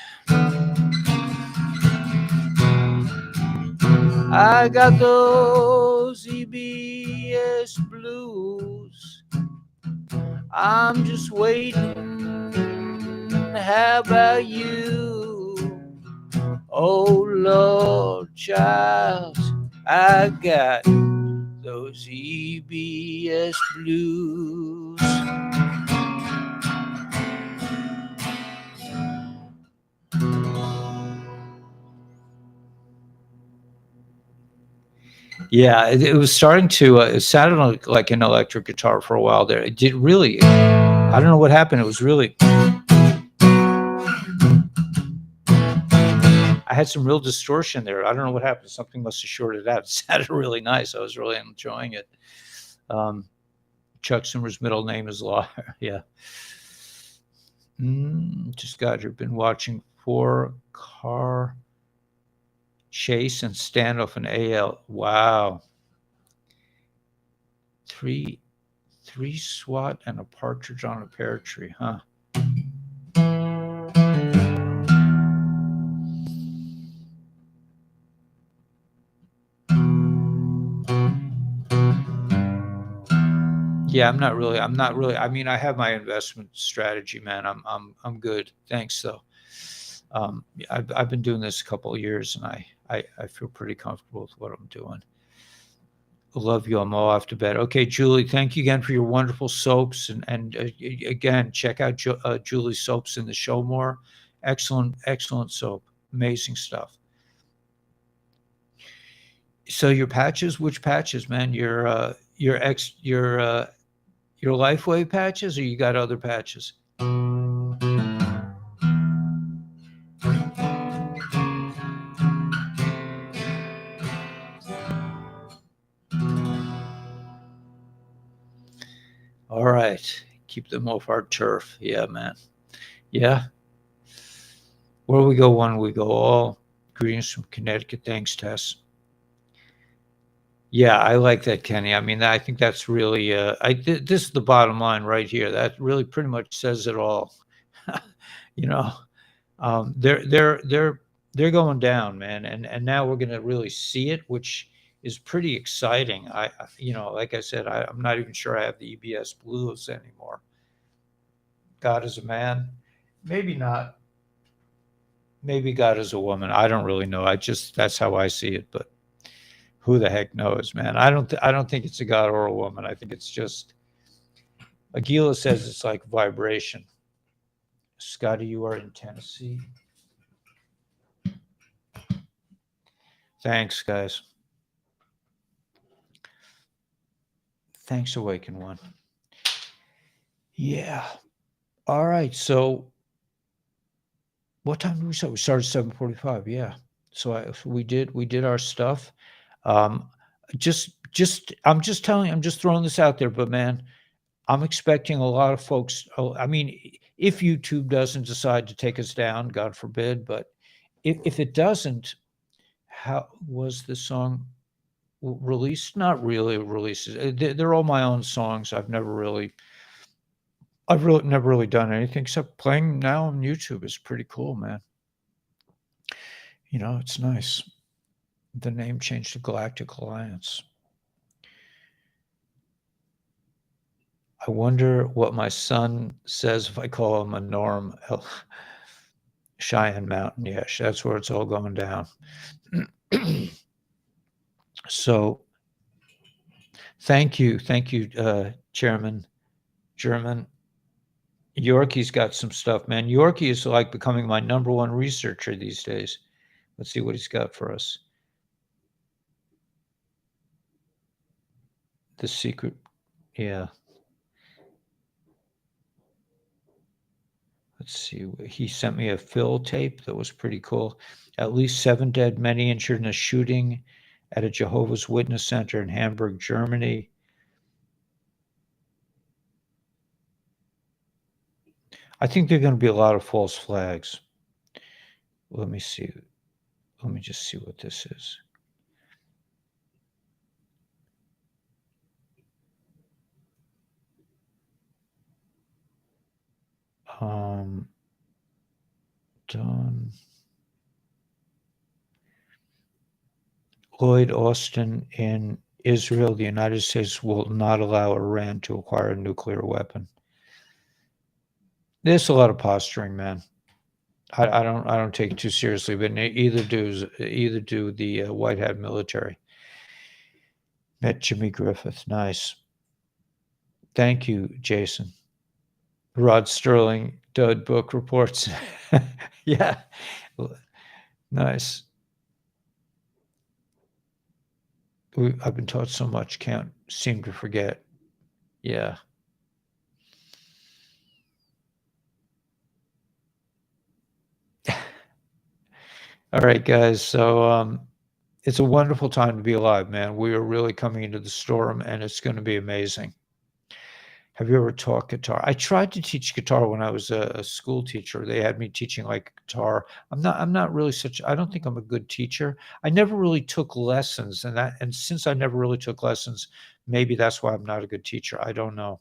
I got those EBS blues. I'm just waiting. How about you? Oh Lord, child, I got those EBS blues. Yeah, it was starting to. It sounded like an electric guitar for a while there. It did really. I don't know what happened. It was really. I had some real distortion there. I don't know what happened. Something must have shorted out. It sounded really nice. I was really enjoying it. Chuck Schumer's middle name is Law. Yeah. Just got here. Been watching 4-car chase and standoff in AL. Wow. Three SWAT and a partridge on a pear tree, huh? Yeah, I'm not really. I mean, I have my investment strategy, man. I'm good. Thanks, though. I've been doing this a couple of years, and I feel pretty comfortable with what I'm doing. Love you. I'm all off to bed. Okay, Julie, thank you again for your wonderful soaps, and again, check out Julie's soaps in the show more. Excellent soap. Amazing stuff. So your patches, which patches, man? Your LifeWave patches, or you got other patches? All right. Keep them off our turf. Yeah, man. Yeah. Where we go one, we go all. Greetings from Connecticut. Thanks, Tess. Yeah, I like that, Kenny. I mean, I think that's really this is the bottom line right here. That really pretty much says it all. You know, they're going down, man, and now we're going to really see it, which is pretty exciting. Like I said, I'm not even sure I have the EBS blues anymore. God is a man, maybe not. Maybe God is a woman. I don't really know. That's how I see it, but who the heck knows, man? I don't think it's a God or a woman. I think it's just. Aguila says it's like vibration. Scotty, you are in Tennessee. Thanks, guys. Thanks, Awaken One. Yeah. All right. So, what time did we start? We started 7:45. Yeah. So we did our stuff. I'm just telling. I'm just throwing this out there. But man, I'm expecting a lot of folks. Oh, I mean, if YouTube doesn't decide to take us down, God forbid, but if it doesn't, how was the song released? Not really released. They're all my own songs. I've really never really done anything except playing now on YouTube is pretty cool, man. It's nice. The name changed to Galactic Alliance. I wonder what my son says if I call him a Norm. Cheyenne Mountain. Yes, that's where it's all going down. So thank you, Chairman German. Yorkie's got some stuff, man. Yorkie is like becoming my number one researcher these days. Let's see what he's got for us. The secret, yeah. Let's see. He sent me a fill tape that was pretty cool. At least 7 dead, many injured in a shooting at a Jehovah's Witness center in Hamburg, Germany. I think there are going to be a lot of false flags. Let me see. Let me just see what this is. Done. Lloyd Austin in Israel, the United States will not allow Iran to acquire a nuclear weapon. There's a lot of posturing, man. I don't take it too seriously, but either do the white hat military. Met Jimmy Griffith. Nice. Thank you, Jason. Rod Sterling, Dud Book reports. Yeah. Nice. I've been taught so much, can't seem to forget. Yeah. All right, guys. So it's a wonderful time to be alive, man. We are really coming into the storm, and it's going to be amazing. Have you ever taught guitar? I tried to teach guitar when I was a school teacher. They had me teaching like guitar. I'm not really I don't think I'm a good teacher. I never really took lessons, and since I never really took lessons, maybe that's why I'm not a good teacher. I don't know.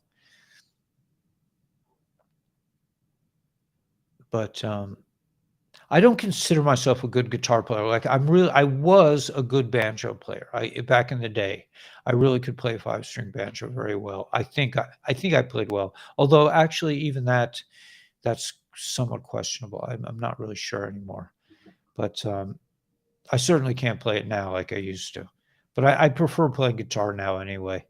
But I don't consider myself a good guitar player. Like I was a good banjo player. Back in the day, I really could play 5-string banjo very well. I think I played well. Although actually even that's somewhat questionable. I'm not really sure anymore. But I certainly can't play it now like I used to. But I prefer playing guitar now anyway.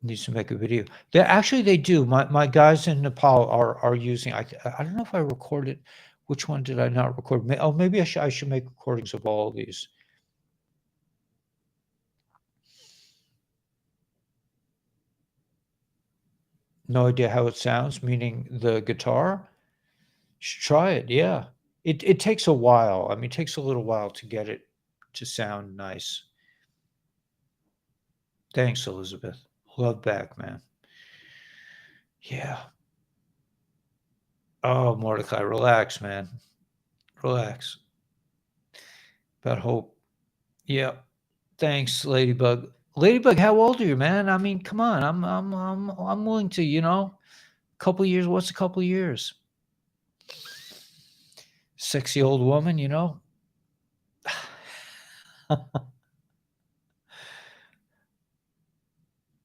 Needs to make a video. They do. My guys in Nepal are using. I don't know if I recorded. Which one did I not record? Maybe I should make recordings of all of these. No idea how it sounds. Meaning the guitar. Should try it. Yeah, it takes a while. I mean, it takes a little while to get it to sound nice. Thanks, Elizabeth. Love back, man. Yeah. Oh, Mordecai, relax, man. Relax. About hope. Yeah. Thanks, Ladybug. Ladybug, how old are you, man? I mean, come on. I'm willing to, couple years. What's a couple years? Sexy old woman,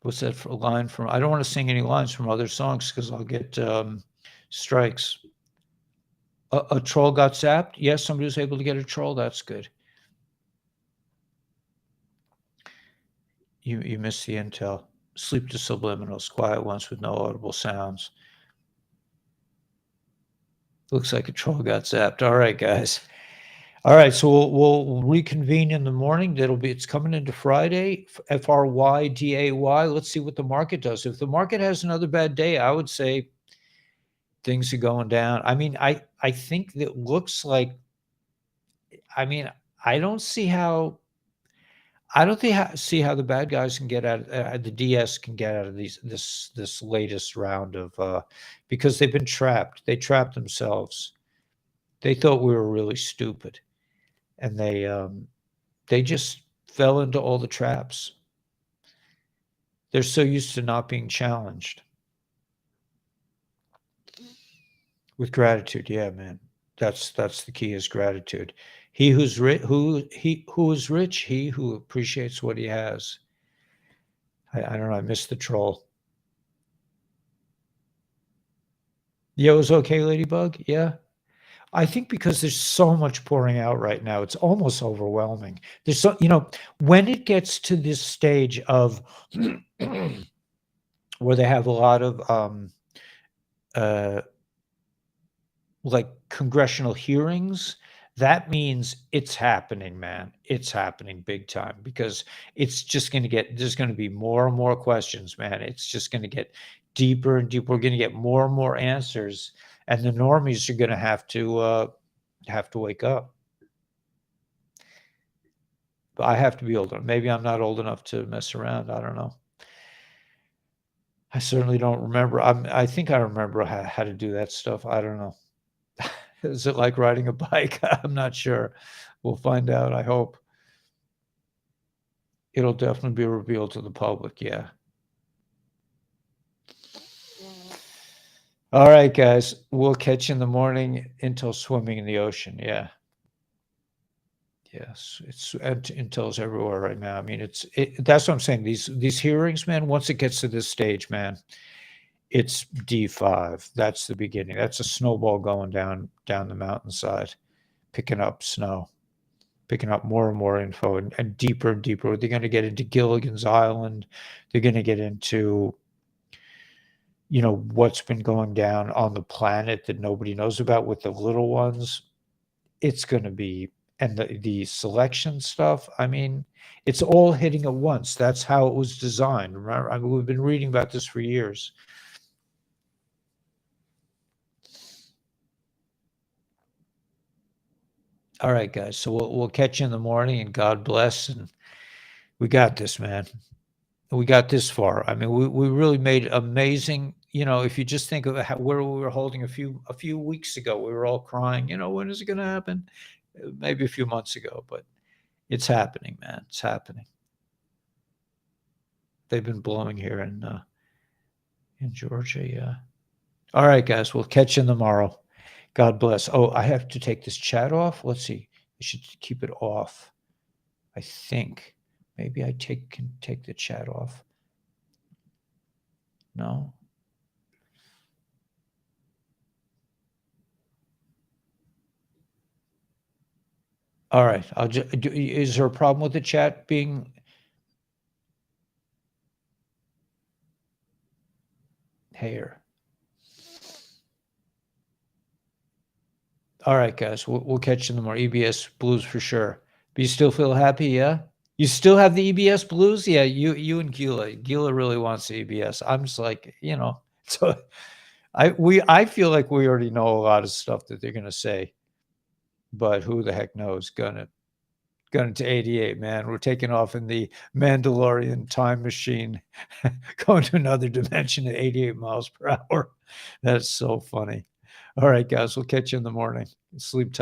What's that for a line from? I don't want to sing any lines from other songs because I'll get strikes. A troll got zapped? Yes, somebody was able to get a troll. That's good. You missed the intel. Sleep to subliminals, quiet ones with no audible sounds. Looks like a troll got zapped. All right, guys. All right, so we'll reconvene in the morning. It's coming into Friday, FRYDAY. Let's see what the market does. If the market has another bad day, I would say things are going down. I mean, I think that looks like. I mean, I don't see how. I don't see how the bad guys can get out. The DS can get out of this latest round of because they've been trapped. They trapped themselves. They thought we were really stupid, and they just fell into all the traps. They're so used to not being challenged. With gratitude, yeah, man. That's the key is gratitude. He who's rich, who is rich, he who appreciates what he has. I don't know. I missed the troll. Yeah, it was okay, Ladybug. Yeah, I think because there's so much pouring out right now, it's almost overwhelming. There's so when it gets to this stage of where they have a lot of uh, like congressional hearings, that means it's happening, man. It's happening big time because it's just going to get, there's going to be more and more questions, man. It's just going to get deeper and deeper. We're going to get more and more answers, and the normies are going to have to wake up. But I have to be older. Maybe I'm not old enough to mess around. I don't know. I certainly don't remember. I think I remember how to do that stuff. I don't know. Is it like riding a bike? I'm not sure. We'll find out, I hope. It'll definitely be revealed to the public, yeah. All right, guys. We'll catch you in the morning. Intel swimming in the ocean, yeah. Yes, it's Intel's everywhere right now. I mean, that's what I'm saying. These hearings, man, once it gets to this stage, man, it's D5. That's the beginning. That's a snowball going down the mountainside, picking up snow, picking up more and more info and deeper and deeper. They're going to get into Gilligan's Island. They're going to get into, what's been going down on the planet that nobody knows about with the little ones. It's going to be, and the selection stuff. I mean, it's all hitting at once. That's how it was designed. Remember, I mean, we've been reading about this for years. All right, guys. So we'll catch you in the morning, and God bless. And we got this, man. We got this far. I mean, we really made amazing. If you just think of where we were holding a few weeks ago, we were all crying. When is it going to happen? Maybe a few months ago, but it's happening, man. It's happening. They've been blowing here in Georgia. Yeah. All right, guys. We'll catch you tomorrow. God bless. Oh, I have to take this chat off. Let's see. I should keep it off. I think maybe I can take the chat off. No. All right. Is there a problem with the chat being here? All right, guys. We'll catch you in the more EBS blues for sure. But you still feel happy, yeah? You still have the EBS blues? Yeah, you and Gila. Gila really wants the EBS. I'm just like, so I feel like we already know a lot of stuff that they're gonna say, but who the heck knows? Gonna to 88, man. We're taking off in the Mandalorian time machine, going to another dimension at 88 miles per hour. That's so funny. All right, guys, we'll catch you in the morning. Sleep tight.